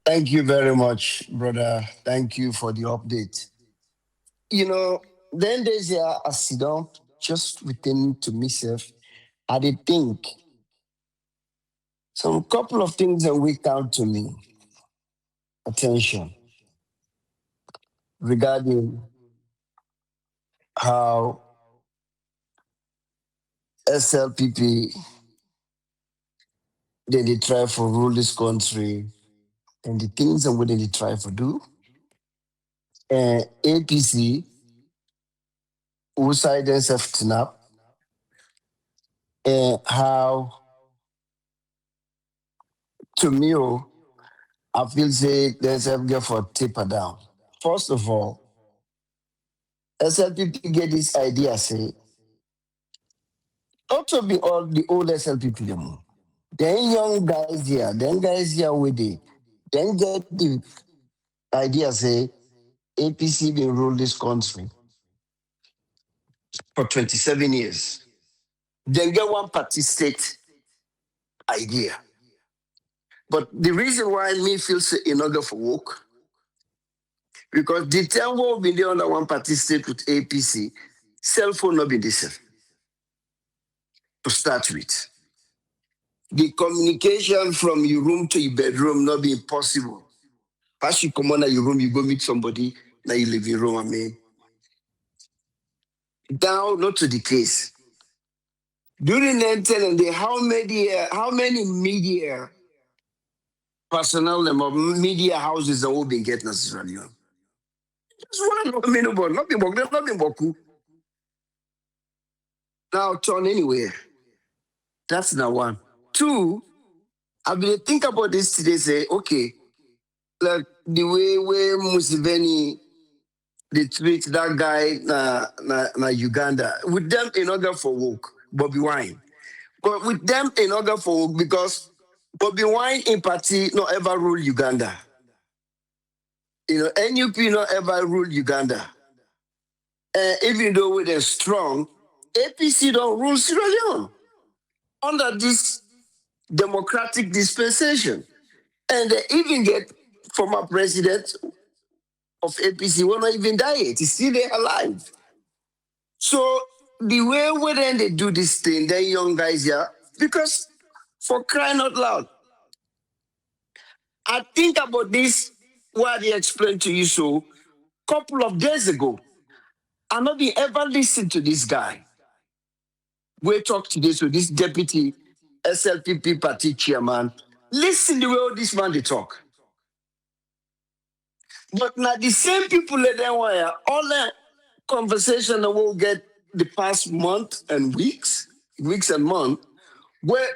Thank you very much, brother. Thank you for the update. Then there's a sit down just within to myself. I did think some couple of things that wake out to me attention regarding how SLPP they try to rule this country and the things that what they try to do. And APC who side themselves snap and how to me I feel say there's a get for taper down. First of all, SLPP get this idea say also be all the old SLPP them. Then young guys here with it. Then get the idea say APC been rule this country for 27 years. Then get one party state idea. But the reason why me feel say in order for work, because the time we been there under one party state with APC, cell phone not be the same. To start with. The communication from your room to your bedroom not be possible. As you come out of your room, you go meet somebody, now you leave your room, I mean. Down, not to the case. During the and the how many media personnel or media houses that will be getting necessarily? Just one minute, not be boku. Now turn anywhere. That's now one. Two, I've been think about this today, say, okay, like the way Museveni they treat that guy na Uganda. With them in order for work, Bobby Wine. But with them in order for work, because Bobby Wine in party not ever rule Uganda. NUP not ever rule Uganda. Even though they're strong, APC don't rule Sierra Leone under this democratic dispensation. And they even get former president of APC will not even die yet. He's still there alive. So the way when they do this thing, the young guys here, because for crying out loud, I think about this, what they explained to you so couple of days ago. I not be ever listened to this guy. We talk to this deputy SLPP party chairman. Listen the way all this man they talk. But now the same people that they were all the conversation that we'll get the past month and weeks and months, where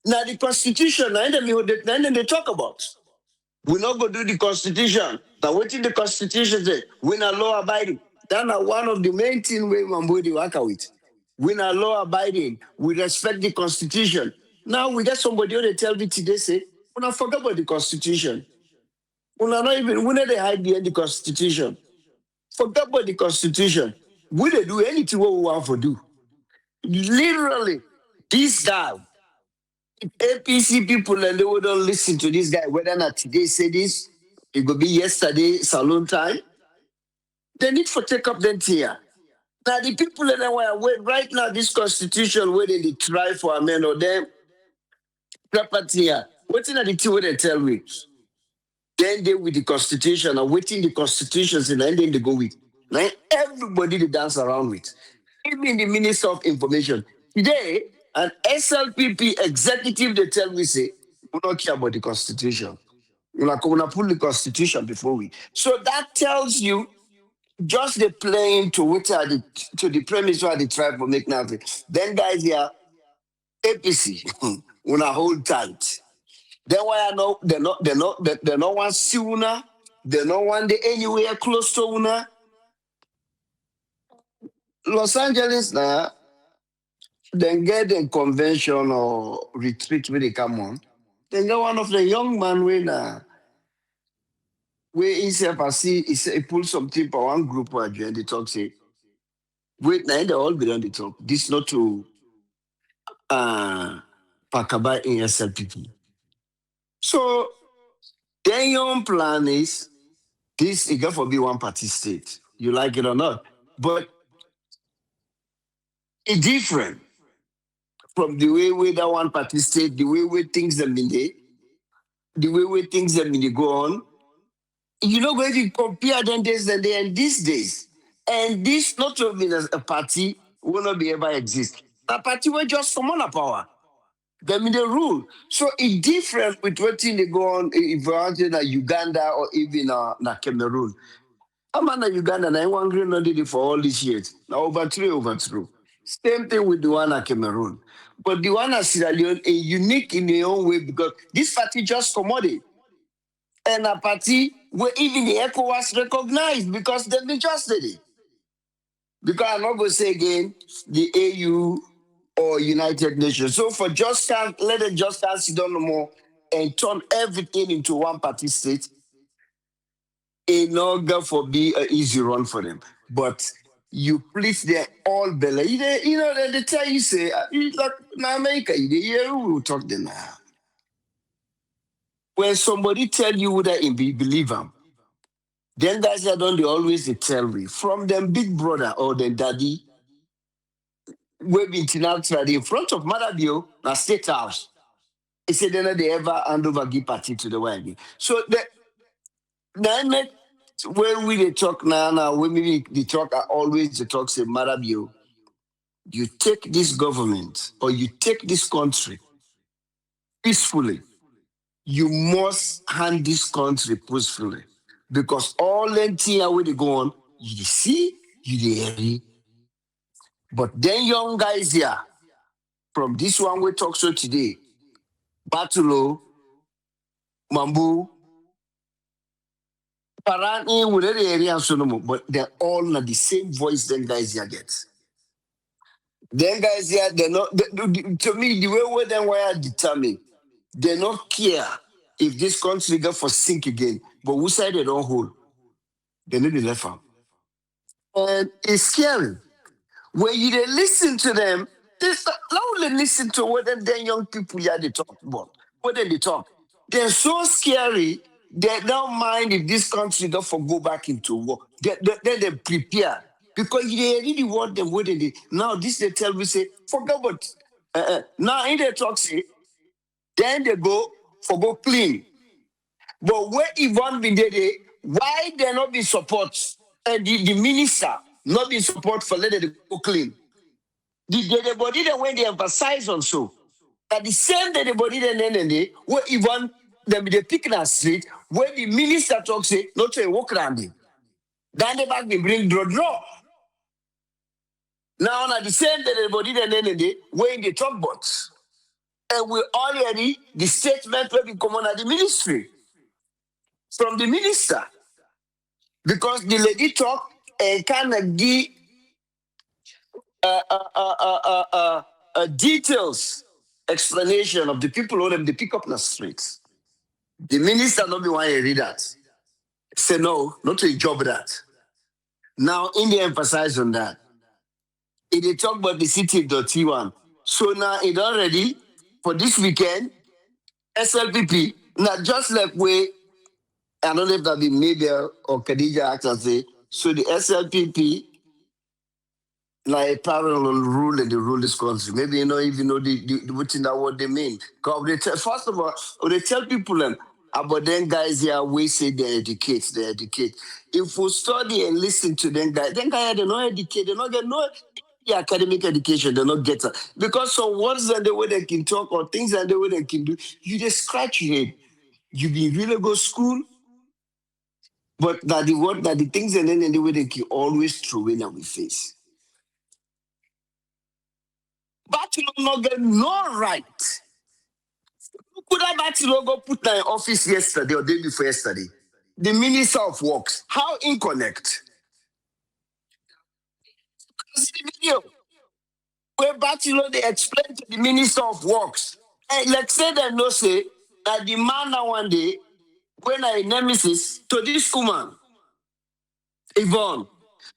now the constitution, and then they talk about. We're not going to do the constitution. Now, what is the constitution say? We're not law abiding. That's one of the main things we Mambodi work with. We're not law abiding. We respect the constitution. Now we get somebody who they tell me today say, we not forget about the constitution. We not even, we not they hide behind the constitution. Forget about the constitution. We don't do anything what we want to do. Literally, this guy, APC people and they would not listen to this guy, whether or not today say this, it could be yesterday, salon time. They need to take up them here. Now the people in the way right now, this constitution where they try for a man or them property here. What's in the thing where they tell me? Then they with the constitution and waiting the constitutions and then they go with. Like everybody they dance around with. Even the Minister of Information. Today, an SLPP executive they tell me say, we don't care about the constitution. We're gonna pull the constitution before we. So that tells you just the playing to which are the to the premise where they try to make nothing. Then guys here, APC, una hold tight. Then why I know they're not one see una, they're not one day anywhere close to una. Los Angeles now, then get a convention or retreat where they come on. Then get one of the young man where himself I see he pull something for one group where they talk say, wait, now they all be on the talk. This not to Pakaba in SLPP. So then your plan is this it got for be one party state. You like it or not. But it's different from the way that one party state, the way things have been there, the way things have been go on. You know, when you compare them days and day and these days, and this not only as a party will not be ever exist. A party will just come on a power. They mean the rule. So it's different with what thing they go on if you're out in Uganda or even Cameroon. I'm in Uganda and I want green on it for all these years. Now overthrow. Same thing with the one at Cameroon. But the one at Sierra Leone is unique in their own way because this party just commodity. And a party where even the ECOWAS recognized because they been just did it. Because I'm not going to say again, the AU or United Nations. So for just can't let it just can't sit down no more and turn everything into one party state. In order for be an easy run for them. But you please they all belly. You know, they tell you say like now America, you hear we will talk them now. When somebody tell you that in believe them, then guys that don't they always they tell me from them big brother or them daddy. We've been in front of Madabio, na state house. He said then they ever hand over give party to the YB. So then when we they talk now, when we they talk are always the talk say Madabio, you take this government or you take this country peacefully. You must hand this country peacefully. Because all them things where they go on, you see, you hear. But then young guys here, from this one we talk so today, Batulo, Mambu, Parani, whatever area and so no more, but they're all not the same voice them guys here get. Them guys here, they're not, to me, the way where them were determined, they not care if this country go for sink again, but who side they don't hold, they need the left arm. And it's scary. When you dey listen to them, not only listen to what them young people here they talk about, what they talk. They're so scary, they don't mind if this country don't for go back into war. They prepare. Because they really want them what they now this they tell me say, forget what now in the talk say, then they go for go clean. But where Yvonne been there, why they not be support? And the minister not be support for let them go clean. The body that when they emphasize on so. At the same day the body then where Yvonne them be picking a street, where the minister talks say, not to walk around it. Then they back they bring draw. Now at the same day the body then where they talk bots. And we already the statement will be common at the ministry. From the minister. Because the lady talk and kind of give details explanation of the people who them they pick up in the streets. The minister not be want to read that. Say no, not to job that. Now in the emphasize on that. If they talk about the city dirty one. So now it already for this weekend, SLPP, not just like way I don't know if that be Mabel or Khadija act and say, so the SLPP, like a parallel rule and they rule this country. Maybe you know, even know the within that what they mean. Because they first of all, they tell people about them guys here, we say they educate, they educate. If we study and listen to them guys they not educate, they not get no academic education, they not get it. Because some words and the way they can talk or things and the way they can do, you just scratch your head. You be really go school, but that the word that the things and then the way they can always throw in our face. But you not get no right. Who could have actually go put in office yesterday or day before yesterday? The Minister of Works. How inconnect? See the video where Bachelor they explain to the Minister of Works. And like say them no say that the man now one day when I nemesis to this woman, Yvonne.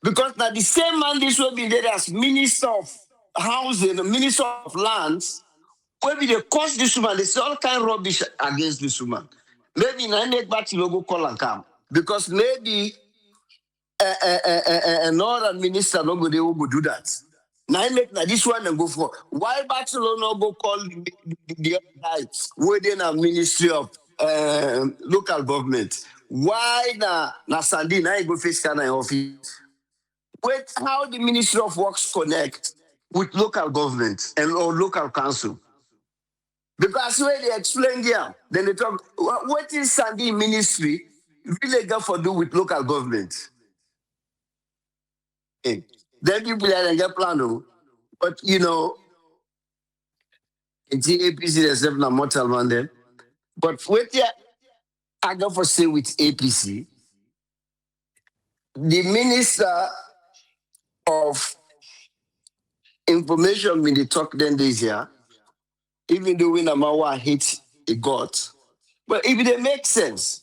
Because now the same man this will be there as Minister of Housing, Minister of Lands, where be they curse this woman, they say all kind of rubbish against this woman. Maybe na make Bachelor go call and come. Because maybe another minister no go they will go do that. Now I make this one and go for why Barcelona go call the other guy within a ministry of local government. Why na Sandy now go face kind of office? Wait, how the Ministry of Works connect with local government and or local council? Because when they explain here, then they talk what is Sandy ministry really got for do with local government? Then people that get plan, oh. But you know, it's the APC themselves not mortal man them. But what I got for say with APC, the Minister of Information when they talk then days here, even though when Amawa hate a god, but if they make sense.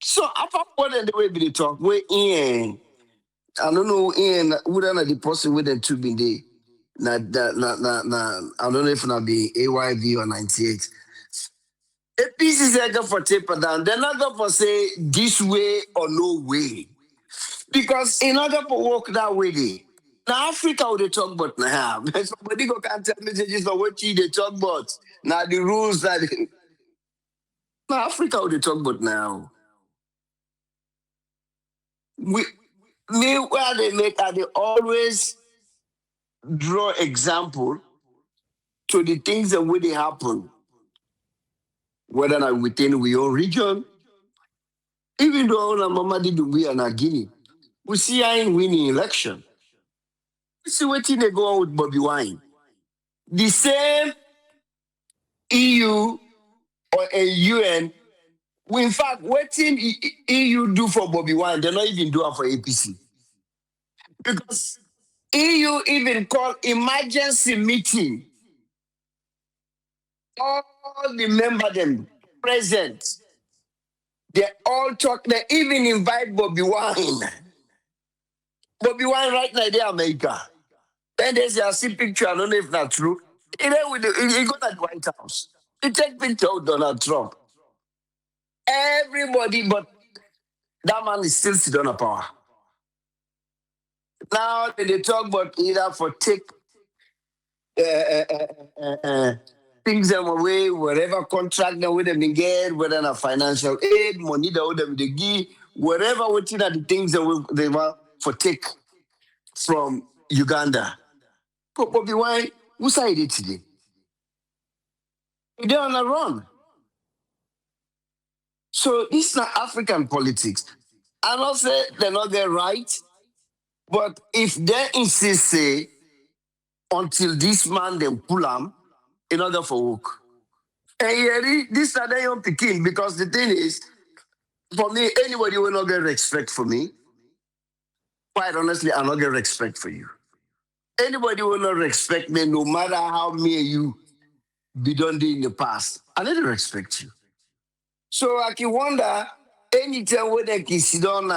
So apart from the way they talk, we in I don't know in wouldn't the person with the two been there. I don't know if it'll be AYV or 98. A piece is going for taper down. They're not going for say this way or no way. Because in order to walk that way, now Africa would they talk about now. Somebody go can't tell messages of what they talk about. Now the rules that now Africa would they talk about now. Me where they make are they always draw example to the things that really happen, whether not within our own region, even though our mama did we are not Guinea. We see I ain't winning election. We see what they go on with Bobby Wine. The same EU or a UN, in fact, what EU do for Bobby Wine, they're not even doing for APC. Because EU even call emergency meeting. All the member them present. They all talk, they even invite Bobby Wine. Bobby Wine right now in America. Then there's a see picture, I don't know if that's true. He go to the White House. He take picture of Donald Trump. Everybody, but that man is still sitting on power. Now they talk about either for take things them away, whatever contract them with them get, whether na financial aid, money that with them they give, whatever within the things that they want for take from Uganda. But Bobby Wine, who side it today? They're on a run. So this is not African politics. I not say they're not get right, but if they insist say until this man then pull them in order for work. And yeah, this are the young picking because the thing is, for me, anybody will not get respect for me. Quite honestly, I not get respect for you. Anybody will not respect me no matter how me and you be done in the past. I need to respect you. So I can wonder, anytime when they can sit on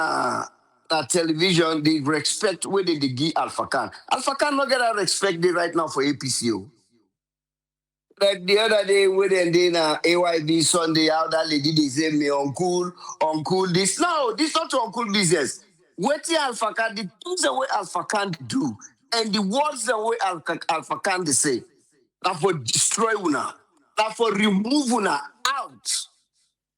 television, they respect where they give Alpha Khan. Alpha Khan not get that respect they right now for APCO. Like the other day, when they did AYB Sunday, how that lady they say me uncool this. No, this not uncool business. What the Alpha Khan, the things the way Alpha Khan do, and the words the way Alpha Khan they say, that for destroy una, that for remove una out.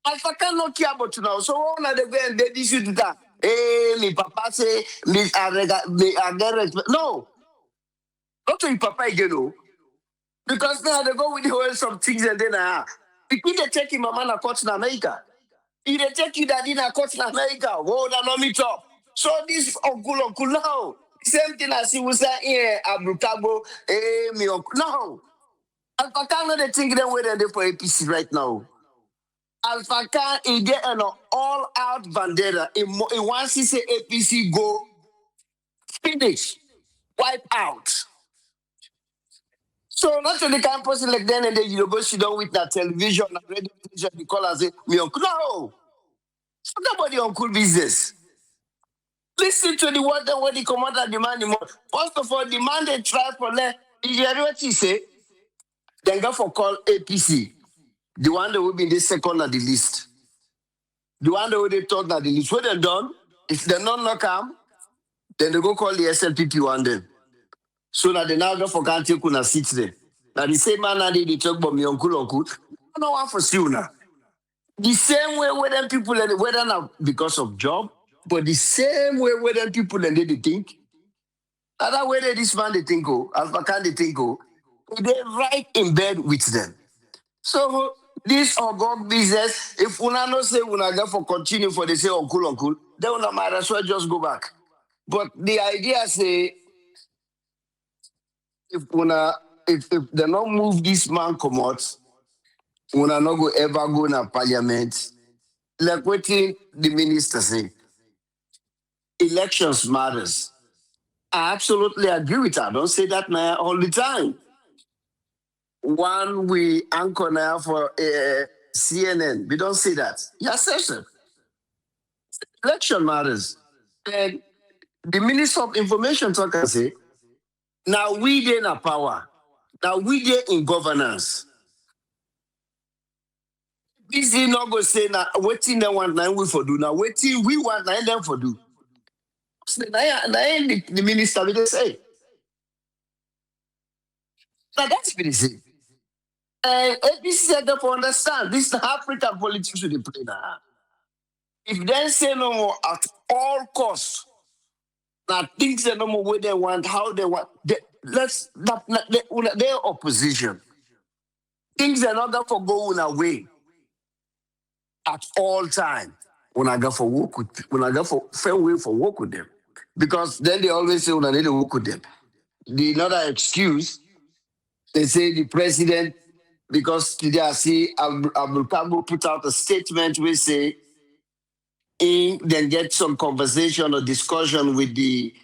Alpha can not care about you now. So one of the go and they issue to that. Hey, me papa say me I get respect. No, not to your papa again, no. Because now they go with the whole some things and then because they check him a man a court in America. If they check you that in a court in America, whoa, that not me top. So this uncle now. Same thing as he was saying here, Abrutabo, me uncle. No. Alpha can not they think them where they for APC right now. Alpha Khan is get an all-out bandera. In once he say APC go finish, wipe out. So not only can person like then and then you go sit down with that television and radio station, you call and say, me uncle. No, forget about the uncle business. Listen to the word what the commander demand more. First of all, demand a try for that. If you hear what he say, then go for call APC. The one that will be in the second on the list. The one that will they thought that the list. What they done, if they not come, then they go call the SLPP one then. So that they now go for can't take una sit there. Now the same man that they talk about me uncle. I don't want for see una. The same way where them people whether not because of job, but the same way where them people and they think. Other way that this man they think Alpha can they think they right in bed with them. So this Ogog business, if una no say una go for continue for they say uncle, then una might as well just go back. But the idea say if they not move this man come out, una not go ever go in a parliament. Like what the minister say, elections matters. I absolutely agree with her. I don't say that now all the time. One we anchor now for CNN. We don't say that. Yes, sir. Election matters. And the Minister of Information talk and say, now we there in power. Now we there in governance. This is not go say now waiting they want now we for do. Now waiting we want now them for do. So now the minister will say. Now that's what they say. And APC said they for understand this is African politics with the play now. If they say no more at all costs, now things they no more where they want, how they want. Their opposition. Things are not going for going away at all time. When I go for work with, when I go for fair way for work with them, because then they always say when I need to work with them. The another excuse, they say the president, because today I see Abdul Kabo put out a statement we say, then get some conversation or discussion with the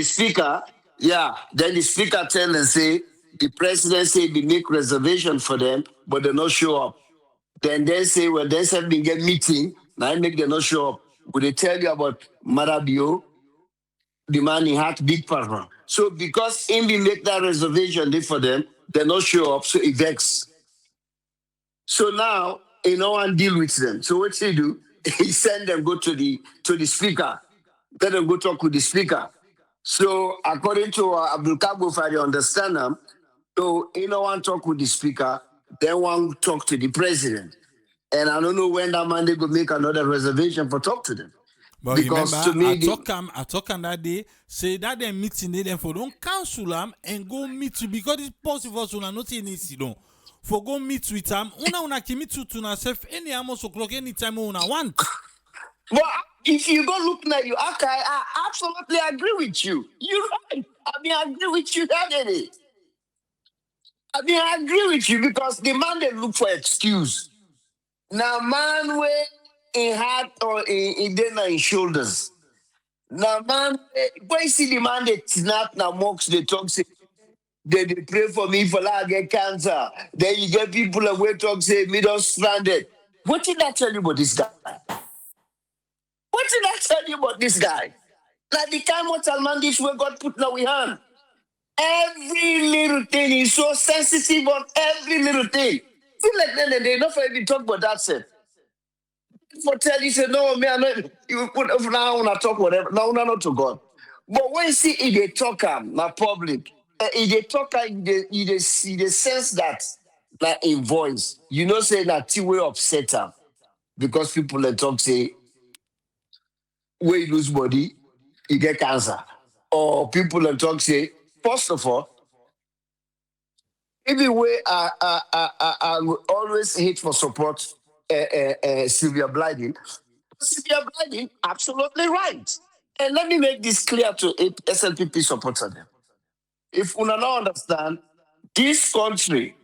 speaker. Yeah, then the speaker tell and say the president say they make reservation for them, but they not show up. Then they say, well, they said we get meeting, now I make them not show up. Would they tell you about Marabio, the man he had big partner. So because him we make that reservation there for them, they not show up, so it vex. So now no one deal with them. So what he do? He send them go to the speaker. Let them go talk with the speaker. So according to Abdul Kabo, if I understand them, so no one talk with the speaker, then one talk to the president. And I don't know when that man they go make another reservation for talk to them. But Because remember, to me, I talk on that day, say that they meeting they them for don't cancel them and go meet you because it's possible for una not in incident. For go meet with them, una can meet to yourself any almost o'clock anytime una want. But if you go look now, I absolutely agree with you. You're right. I agree with you that day. I agree with you because the man they look for excuse. Now man where in heart or in their shoulders. Now man, when you see the man they snap now mocks they talk say they pray for me for I get cancer. Then you get people away talk say me don't stranded. What did I tell you about this guy? What did I tell you about this guy? Like the kind of man this way God put now we hand. Every little thing is so sensitive on every little thing. Feel like then they not even talk about that said. For tell you say no, me I not you put now when I talk whatever. Now not to God. But when you see if they talk my public, if they talk they sense that like in voice. You know, say that way upset her because people they talk say, when you lose body, you get cancer. Or people that talk say, first of all, even way I will always hate for support Sylvia Blyden. Sylvia Blyden, absolutely right. And let me make this clear to SLPP supporters. If you don't understand, this country,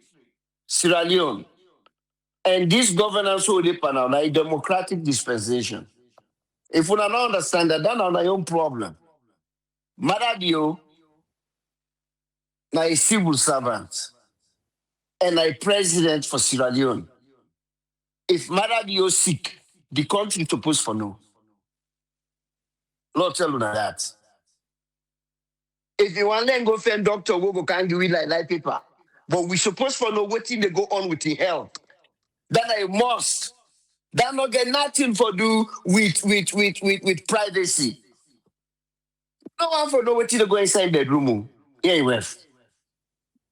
Sierra Leone, and this governance will depend on a democratic dispensation. If you don't understand that, that's not your own problem. Maradio, na a civil servant and a president for Sierra Leone. If Maradio sick, the country supposed for no. Lord tell you that. If you want to go find doctor, we go can give you like paper. But we supposed for know what thing they go on with the health. That I must. That not get nothing for do with privacy. No one for know what thing they go inside bedroom. Yeah, you have.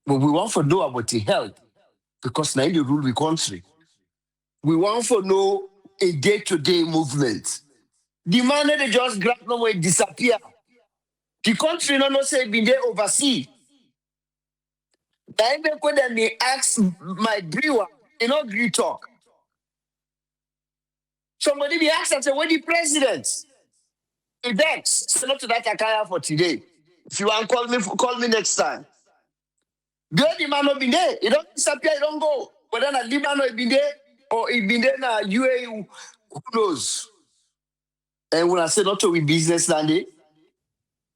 But we want for know about the health because now the rule the country. We want for know a day-to-day movement. The man they just grab no way disappear. The country no say been there overseas. Then when they ask my brewer, you know, agree talk. Somebody be asked and say, "What the president?" He begs, say not to that Akaya for today. If you want call me next time. The man not been there. He don't disappear, he don't go. But then a Liban not been there, or he been there na UAE, who knows? And when I say not to be business landing,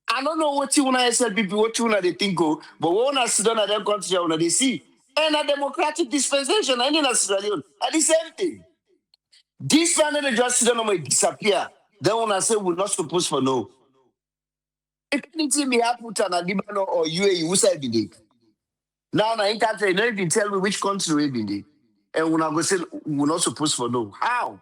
I don't know what you want to say, people, what you want to think, but when I sit down at them country, I want to see. And a democratic dispensation, I need a Sierra Leone. And the same thing. This family just sit down and disappear. Then when I say we're not supposed to know. If anything may happen to an Lebanon or UAE, who say be now in country, you don't even tell me which country we be there. And when I go say we're not supposed to know. How?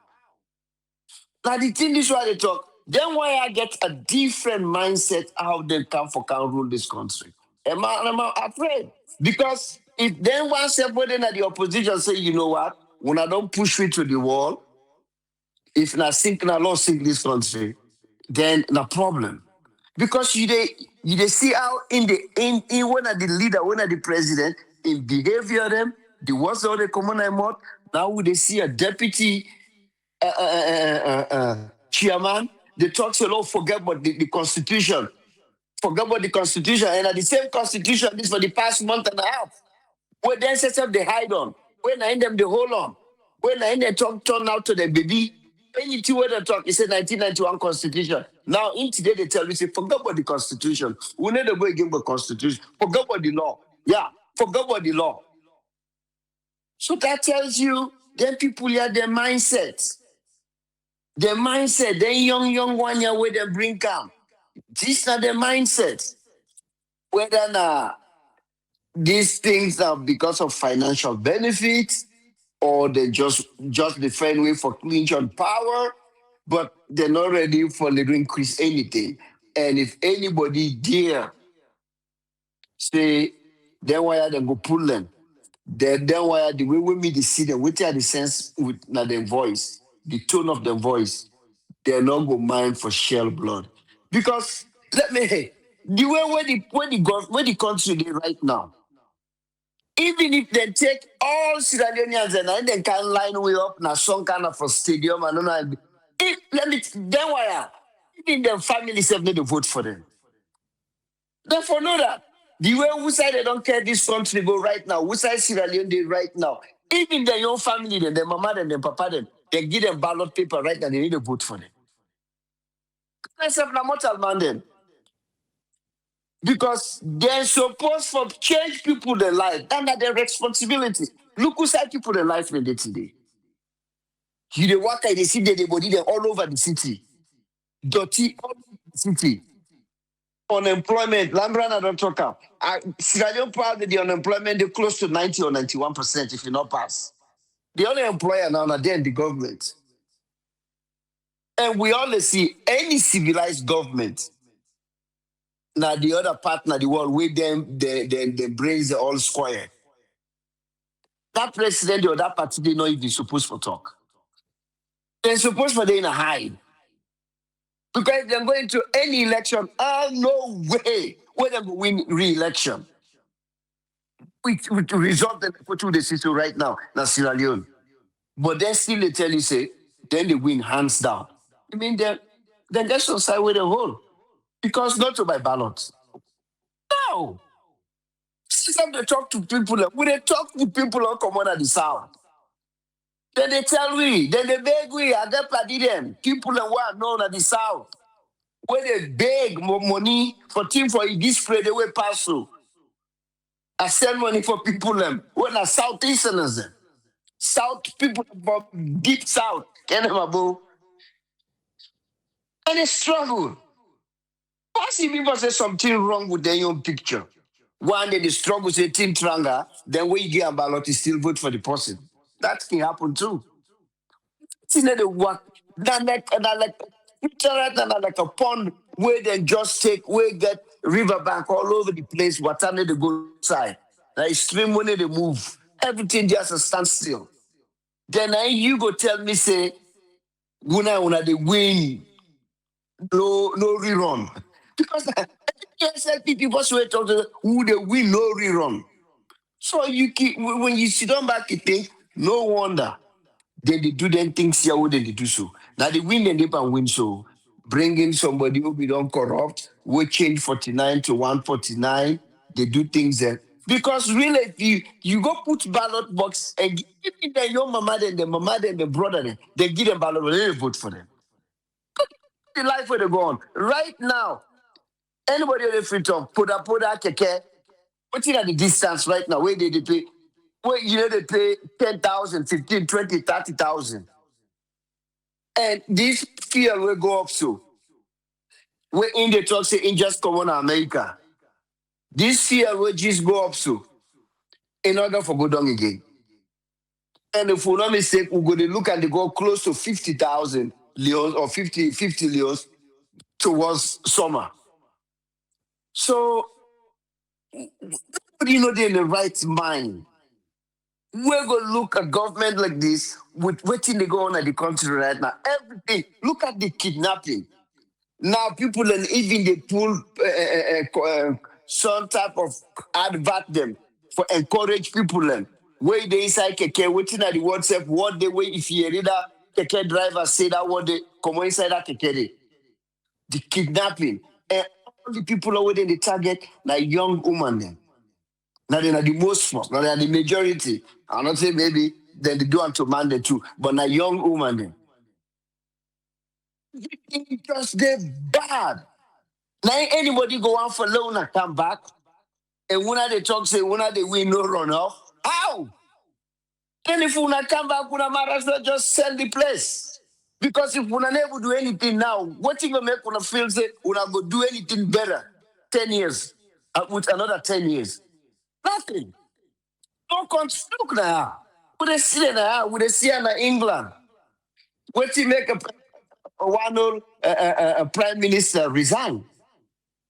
Now the thing is why they talk. Then why I get a different mindset how they can rule this country. Am I afraid? Because if then one somebody in the opposition say, you know what, when I don't push it to the wall, if na sink na law sink this country, then no problem. Because you they see how in when are the leader, when are the president, in behavior them, the words all the common mouth, now we they see a deputy chairman, they talk a lot, forget about the constitution. Forget about the constitution. And at the same constitution, this for the past month and a half. Where then set up the hide on. When I end them the hold on. When I end them talk turn out to the baby. Anything where they talk, it's a 1991 constitution. Now in today they tell you say, forget about the constitution. We need to go against the constitution. Forget about the law. Yeah, forget about the law. So that tells you then people here their mindset. Their mindset, then young one year where they bring come. This not their mindset. Whether these things are because of financial benefits or they just the fair way for clinch on power, but they're not ready for to increase anything. And if anybody dare say, then why they go pull them? Then why the way we meet the see them, what are the sense with their voice, the tone of the voice, they're not go mind for shell blood. Because let me the way where the country is right now, even if they take all Sierra Leoneans and then they can line way up now some kind of a stadium, I don't know. Then why even their families have need to vote for them. Therefore, know that the way who side they don't care this country go right now, who side Sierra Leone they right now, even their own family, then their mama and their papa, then they give them ballot paper right now, they need to vote for them. Let's have a mortal man then. Because they're supposed to change people their life. And that their responsibility. Look who side people their life in day today. You the work they see the body they all over the city. Dirty all over the city. Unemployment, Lambrana don't talk about. Sierra Leone proud that the unemployment they close to 90 or 91% if you not pass. The only employer now are there in the government. And we always see any civilized government. Now the other partner, the world with them, the brains are all square. that president or that party, they know if they're supposed to talk. They're supposed to be in a hide. Because they're going to any election, no way where they will win re-election. We resolve the put through the system right now, na Sierra Leone. But then still they tell you, say, then they win hands down. I mean, then that's on side with the whole. Because not to by ballots. No. System they talk to people. When they talk to people on common at the south, then they tell we, then they beg we, I get party them. People that were known at the south. Where they beg more money for team for this spray, they will pass through. I send money for people them. When are Southeasterners them. South people from deep south. Can you imagine? And they struggle. I see people say something wrong with their own picture. One day they struggle, say team tranga, then when you get a ballot, you still vote for the person. That can happen too. It's not the work. That like picture right now like a pond where they just take, where get riverbank all over the place, water they go side. Like stream when they move. Everything just a standstill. Then you go tell me, say, una they win, no rerun. Because SLP people swear talk to who they win, no rerun. So you keep when you sit down back, you think, no wonder. Then they do them things here, what they do so. Now they win and they can win so. Bring in somebody who be done corrupt, we change 49 to 149. They do things there. Because really, if you go put ballot box and give them your mama and the brother, they give them ballot, they vote for them. The life where they go on. Right now, anybody on the Freetown, Poda, Keke, what's in at the distance right now? Where they pay? Where they pay 10,000, 15, 20, 30,000. And this fear will go up so. Where in the talk say in just come on America. This fear will just go up so. In order for go down again. And if we're not mistake, we're going to look and they go close to 50,000 leons or 50 leons towards summer. So, they're in the right mind. We're going to look at government like this with waiting to go on at the country right now. Everything. Look at the kidnapping. Now people and even they pull some type of advert them for encourage people them. Where they inside keke, waiting at the WhatsApp, what they wait if you read that keke driver say that what they come inside that keke. The kidnapping. And all the people are waiting the target, like young woman them. Now they're not the most first, now they're the majority. I'm not saying maybe then they do unto man they too, but now young woman them. Because they're bad. Now anybody go out for loan and come back, and when they talk, say when they win no runoff. How? Then if we not come back, we not just sell the place. Because if we not able to do anything now, what you gonna make when feel say we not go do anything better? 10 years. With another 10 years. Nothing. Don't look now. Would they see now? Would they see in England? What you make a prime minister resign?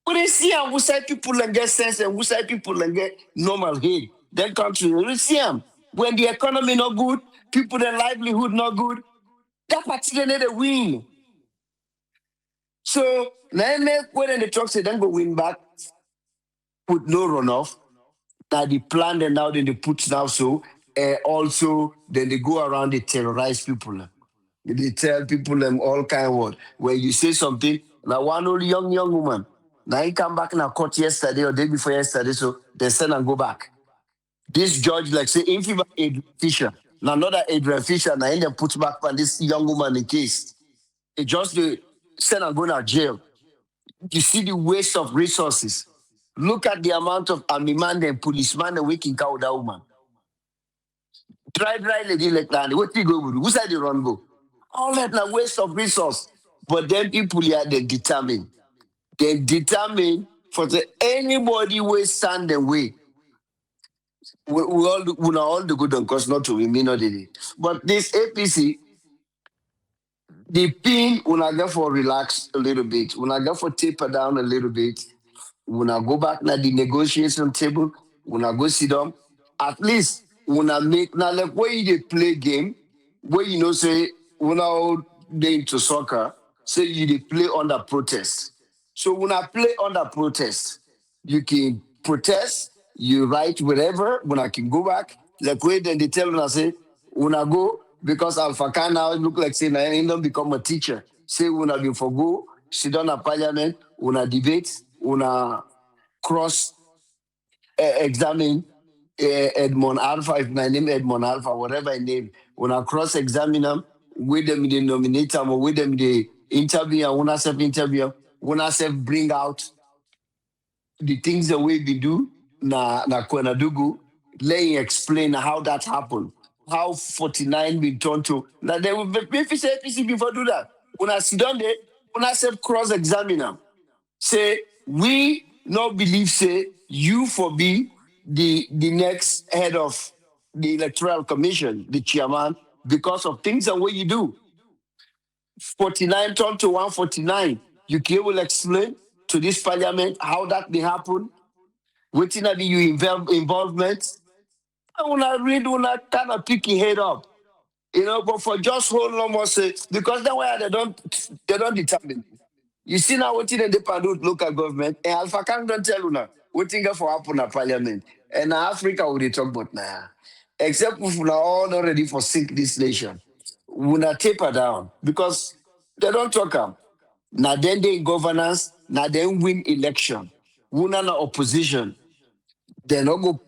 Would they see how we say people and get sense and we say people and get normal head? That country, we see them. When the economy not good, people their livelihood not good, that particularly they win. So now when the talk say then go win back with no runoff. Now the plan and now then they put now so also then they go around they terrorize people. They tell people them all kind of word. When you say something, now one old young woman, now he come back in a court yesterday or day before yesterday, so they send and go back. This judge like say in favor Adrian Fisher. Now another Adrian Fisher, now he then put back on this young woman in case. It just they send and go to jail. You see the waste of resources. Look at the amount of army man and policeman and waking cow that woman. Dry lady like that. What you go with? Who side the run go? All that now waste of resource. But then people here they determine. They determine for the anybody will stand the way. We all the good and cause not to we may not did it. But this APC, the pin when I go for relax a little bit, when I go for taper down a little bit. When I go back to the negotiation table, when I go sit down, at least una make now like where you dey play game, where you know say una all dey into soccer, say you dey play under protest. So una play under protest, you can protest, you write whatever, una can go back. Like where then they tell una say una go because Alpha Khan now look like say na him don become a teacher. Say una be for go, sit down at parliament, una debate, una cross examine Edmond Alpha, if my name Edmond Alpha, whatever I name, when I cross examine them, with them the nominate them or with them the interview, and when I self interview, when I self bring out the things that we be do, na Kwenadugu, let him explain how that happened. How 49 been turned to. Now they will be say APC before do that. When I sit down there, when I self cross examine them, say we not believe say you for be the next head of the electoral commission, the chairman, because of things and what you do. 49 turned to 149. You will explain to this parliament how that may happen, waiting at you involvement. I wanna read wanna kind of pick your head up. You know, but for just hold on more say because then why they don't determine. You see now what in the Pandu local government, and Alpha Kang don't tell you now what thing for happen in parliament. And now Africa will they talk about now. Except if we are all not ready for sink this nation. We not taper down because they don't talk am. Now then they in governance, now then win election. We not opposition. They not go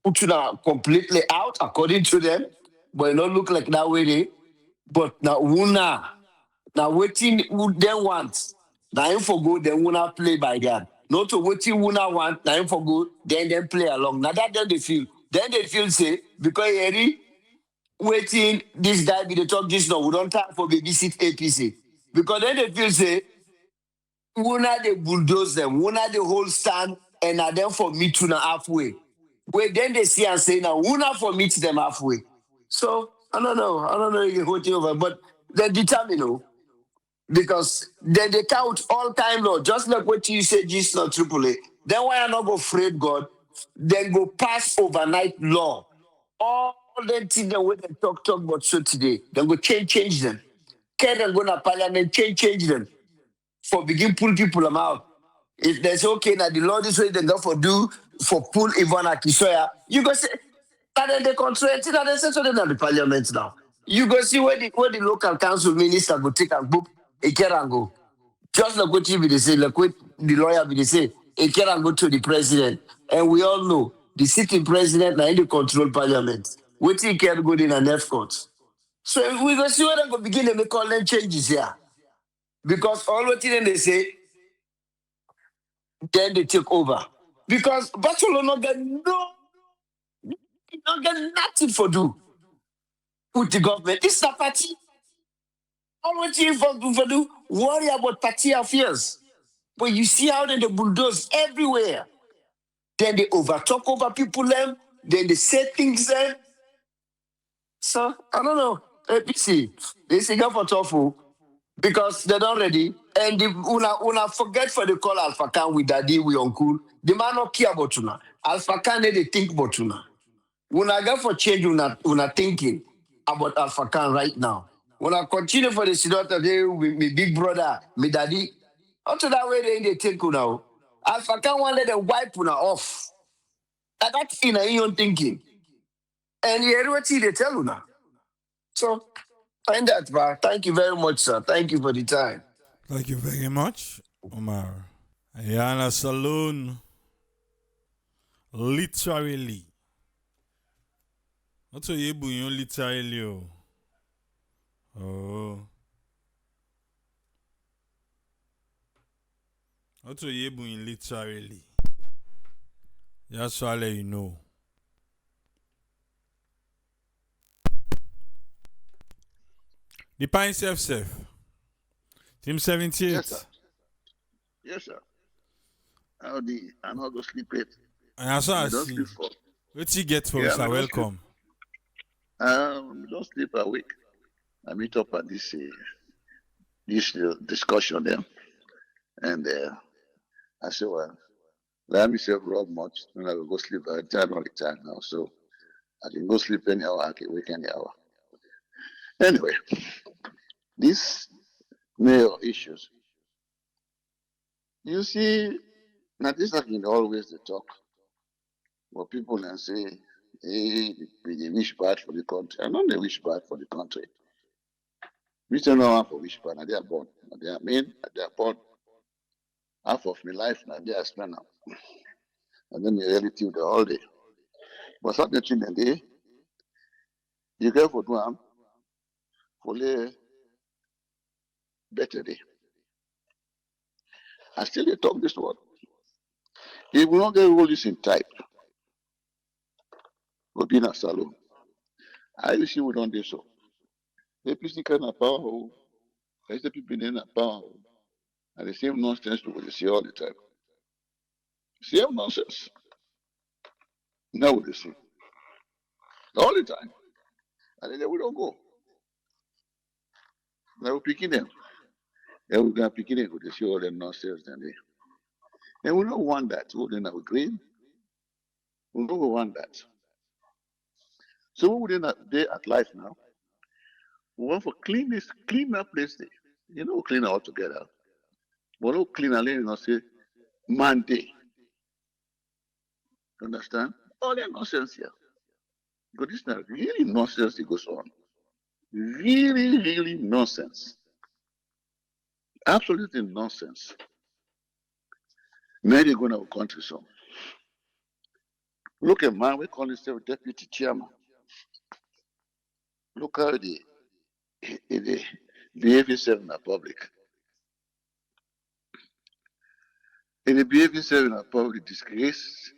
put you now completely out according to them, but it not look like that way they. But now una now waiting who then want. Now him for go, then wanna play by that. Not to waiting wanna want, now him for go, then play along. Now that then they feel. Then they feel say, because Harry waiting this guy be the talk this now, we don't time for babysit APC. Because then they feel say, wanna they bulldoze them, wanna they hold stand, and now then for meet to now halfway. Wait, then they see and say now, wanna for meet them halfway. So I don't know you whole thing over, but they determine oh, because then they count all time law, just like what you said, just not triple A. Then why I not go afraid God? Then go pass overnight law. All the things that when they talk about so today, then go change them. Can then go to parliament, change them. For begin pull people them out. If there's okay now the law this way, then go for do for pull Ivan Aki-Sawyerr, you go say and then they control it, and they say so they're not the parliament now. You go see where the local council minister go take and book a care and go. Just like what you be they say, like what the lawyer be they say, a care and go to the president. And we all know the sitting president now in the control parliament. What he can go in an F court. So we go see where they go begin to make all them changes here. Because all what they say, then they take over. Because Barcelona get not get nothing for do with the government. This is a party. All what you for do, worry about party affairs. But you see how then they bulldoze everywhere. Then they overtalk over people them. Then they say things them. So I don't know. APC, they say go for tough because they're not ready. And the una forget for the call Alpha Khan with daddy, with uncle. The man not care about una. Alpha Khan they think about una. When I go for change, una thinking about Alpha Khan right now. When I continue for the Sidota day with my big brother, my daddy, up to that way they take you now. Alpha Khan want let them wipe una off. That's in your own thinking. And you hear what they tell you now. So find that, man. Thank you very much, sir. Thank you for the time. Thank you very much, Omar. Ayana Saloon, literally. What's your literally? Oh. What's your literally? That's all you know. The Pine Self. Team 78. Yes, sir. Yes, sir. Howdy. I'm not going to sleep late. And I saw Don't see. sleep for. What you get for Yeah, us? I don't Welcome. Don't sleep a week. I meet up at this discussion there. And I said, well, let myself rob much. When I will go sleep, I don't retire now. So I can go sleep any hour, I can wake any hour. Anyway, these mayor issues, you see, now this has been always the talk. What people can say, hey, they wish bad for the country. I know they wish bad for the country. We don't know how for wish bad, and they are born. And they are mean, and they are born. Half of my life, now they are spent now. And then the reality the whole day. But something in the day, you go for one, for the better day. I still they talk this word. If we don't get all this in type, we'll be in a salon. I see we don't do so. The PC kind of power, I say people in a power, and the same nonsense we see all the time. Same nonsense. Now we see. All the time. And then we don't go. Now we're picking them. And we're going to pick them with see all the nonsense. And we don't want that. We're going to agree. We don't want that. So we're going to at life now. We want for clean up place day. You know, clean all together. But no clean and you know, say, Monday. Understand? All that nonsense here. Because this is not really nonsense that goes on. Really, really nonsense. Absolutely nonsense. Now they're going to our country so. Look at man, we call himself deputy chairman. Look how they behave himself in the public. And they behave himself in the public disgrace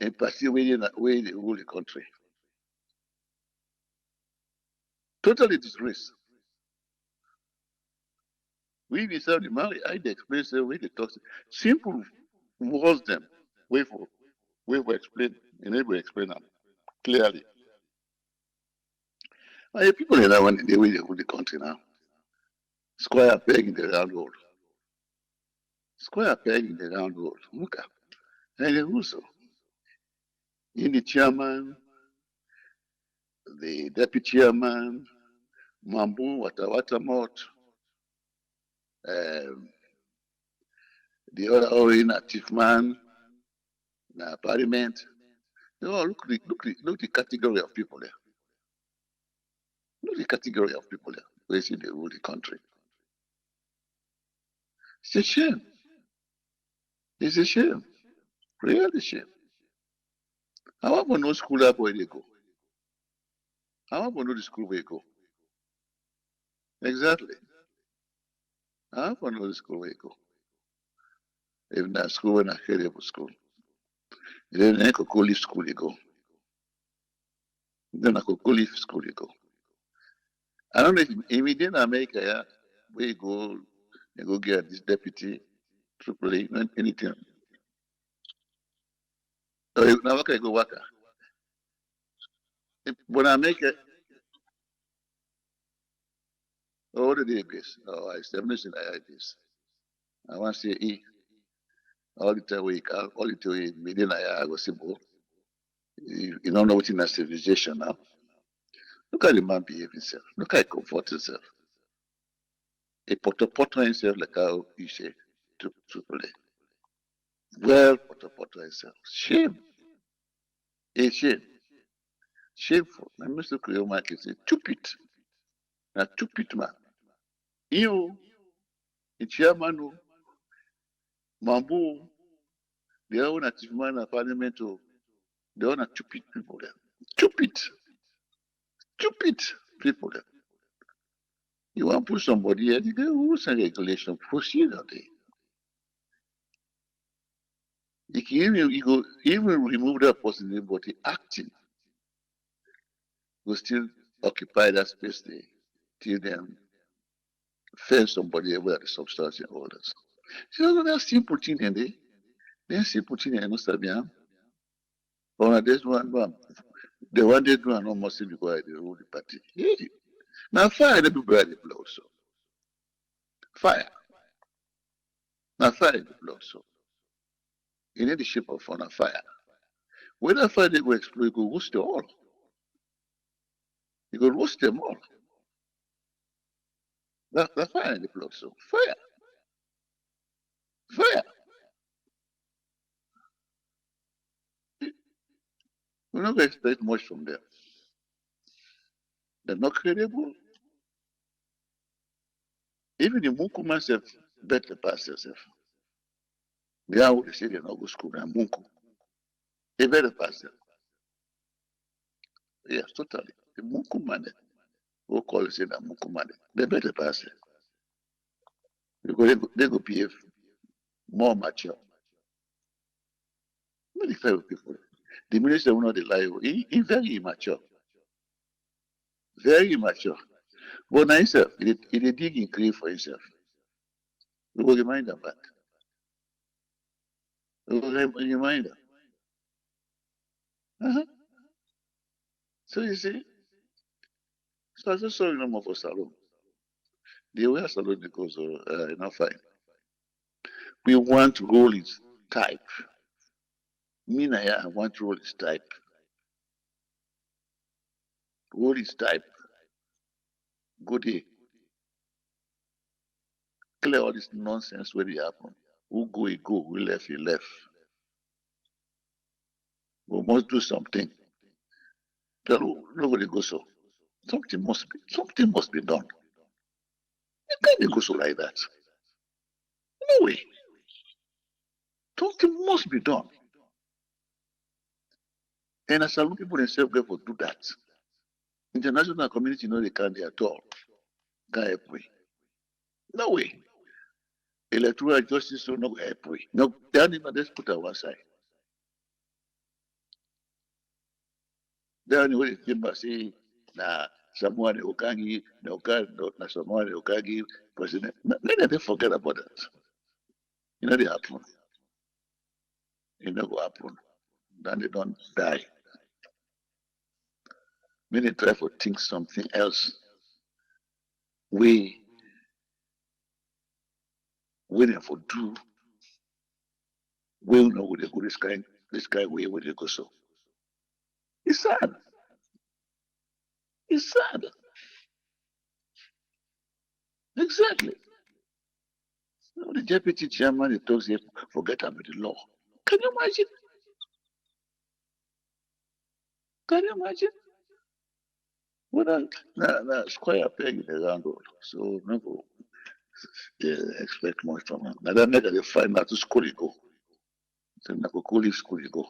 and pursue where they rule the country. Totally disgrace. We deserve the money. I explain the way they talk. Simple words them. Way for explain. And they will explain them clearly. And people in that one the way they rule the country now. Square peg in the round hole. Square peg in the round hole. Look at. And they also. In the chairman, the deputy chairman, Mambu, Watawatamot, the other inactive man, the parliament. Oh, look the category of people there. Look the category of people there. Where see they rule the country. It's a shame. It's a shame. Really shame. How about no school up where they go? How about no the school where they go? Exactly. How about no the school where they go? Even that school when I hear about school. Then I could go leave school, you go. Then I could go leave school, you go. I don't know if in America, yeah, where you go get this deputy, AAA, anything. So now I go work. When I make it, all the database, oh, I establish in this. I want to say E. All the time we call, all the time we didn't I go simple. You don't know what in a civilization now. Look how the man behave himself. Look how he comfort himself. He poto himself like how you say to AAA. Well, poto himself. Shame. A shame. Shameful. I must look at your mark and say, stupid. Now, stupid man. You, the chairman, Mambu, the own active man of parliament, the own stupid people there. Stupid people there. You want to put somebody here, the rules and regulation procedure there. You can even remove that person, but the acting will still occupy that space there till then fail somebody where the substance and orders. So that's simple thing in there. There's simple thing in Nostabia. Or there's one, the one they do an almost because they rule the party. Yeah. Now fire the people the blow so. Fire. Now fire the blow so. In any shape of fire. When that fire they go explode, you go roast them all. You go roast them all. That fire in the plot, so fire. Fire. We're not going to expect much from them. They're not credible. Even the Munku myself better pass themselves. They are what they say they're not go to school, they're Munku. They better pass them. Yes, totally. The Munku man, who call it say that Munku man, they better pass them. Because they go behave more mature. Not the type of people. The minister will not lie. He's very immature. Very immature. But now himself, he dig in grave for himself. We will remind them that. We will remind them. Uh-huh. So you see, so I just saw no more for Salon. The way Salon goes, not fine. We want to roll his type. Me and I want to roll his type. Roll his type. Go there. Clear all this nonsense where they happen. Who go, he go. Who left, he left. We must do something. Nobody go so. Something must be done. You can't go so like that. No way. Something must be done. And as some people themselves go for do that. International community know they can't at all. Can't help me. No way. Electoral justice will not help me. No, let's put it one side. Then when they came back say, nah, someone who can give, no can, not someone who can give president. Let them forget about that. You know they happen. It never happen. Then they don't die. When they try to think something else, we waiting for do. We know where they go this guy where they go so. It's sad. It's sad. Exactly. The deputy chairman he talks here, forget about the law. Can you imagine? Can you imagine? Well, square peg in the round road. So no go expect much from him. Now that make they find out to school you go. So now go cool school you go.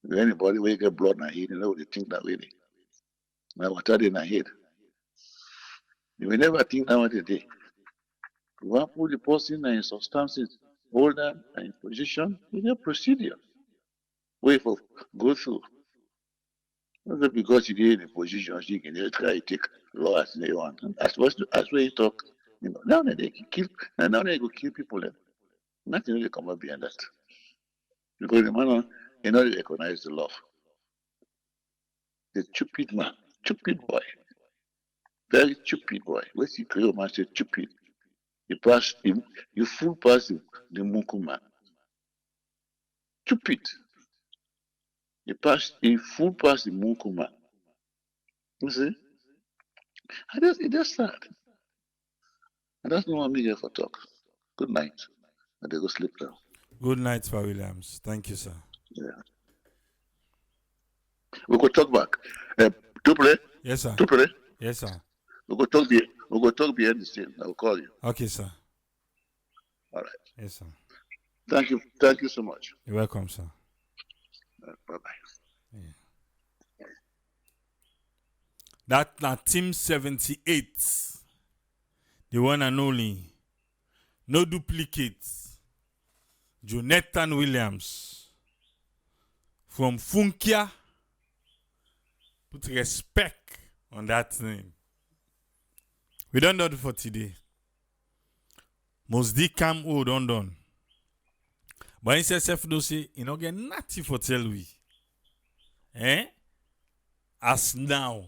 If anybody where you get blood in the head, you know they think that way. Now what are they in the head? You will never think that what they did. You want to put the person in substances, holder and in position, you get procedure. Way for go through. Not because you did in position, you can try to take law as they want. As where you talk, you know, now they can kill, and now they go kill people. Nothing really come up behind that. Because the man, you know, they recognize the law. The stupid man, stupid boy, very stupid boy. Where's the Creole man say stupid? You pass him, you full pass the Munku man. Stupid. He full pass the Munku man. You see? It just sad. And that's not what me here for talk. Good night. And they go sleep now. Good night, Sir Williams. Thank you, sir. Yeah. We go talk back. Tuple? Yes, sir. Tuple? Yes, sir. We go talk behind the scene. I'll call you. Okay, sir. All right. Yes, sir. Thank you. Thank you so much. You're welcome, sir. Bye-bye. Yeah. That na Team 78. The one and only. No duplicates. Jonathan Williams. From Funkia. Put respect on that name. We don't do it for today. Mosdi Cam O don't done. But instead self do say, you know, get nothing for tell we. As now,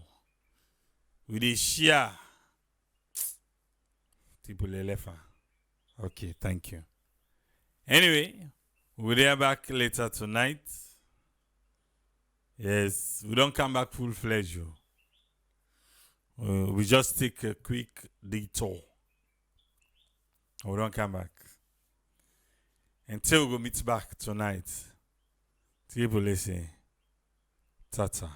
we dey share. People elefa. Okay, thank you. Anyway, we'll be back later tonight. Yes, we don't come back full-fledged. We just take a quick detour. We don't come back. Until we go meet back tonight. People listen. Tata.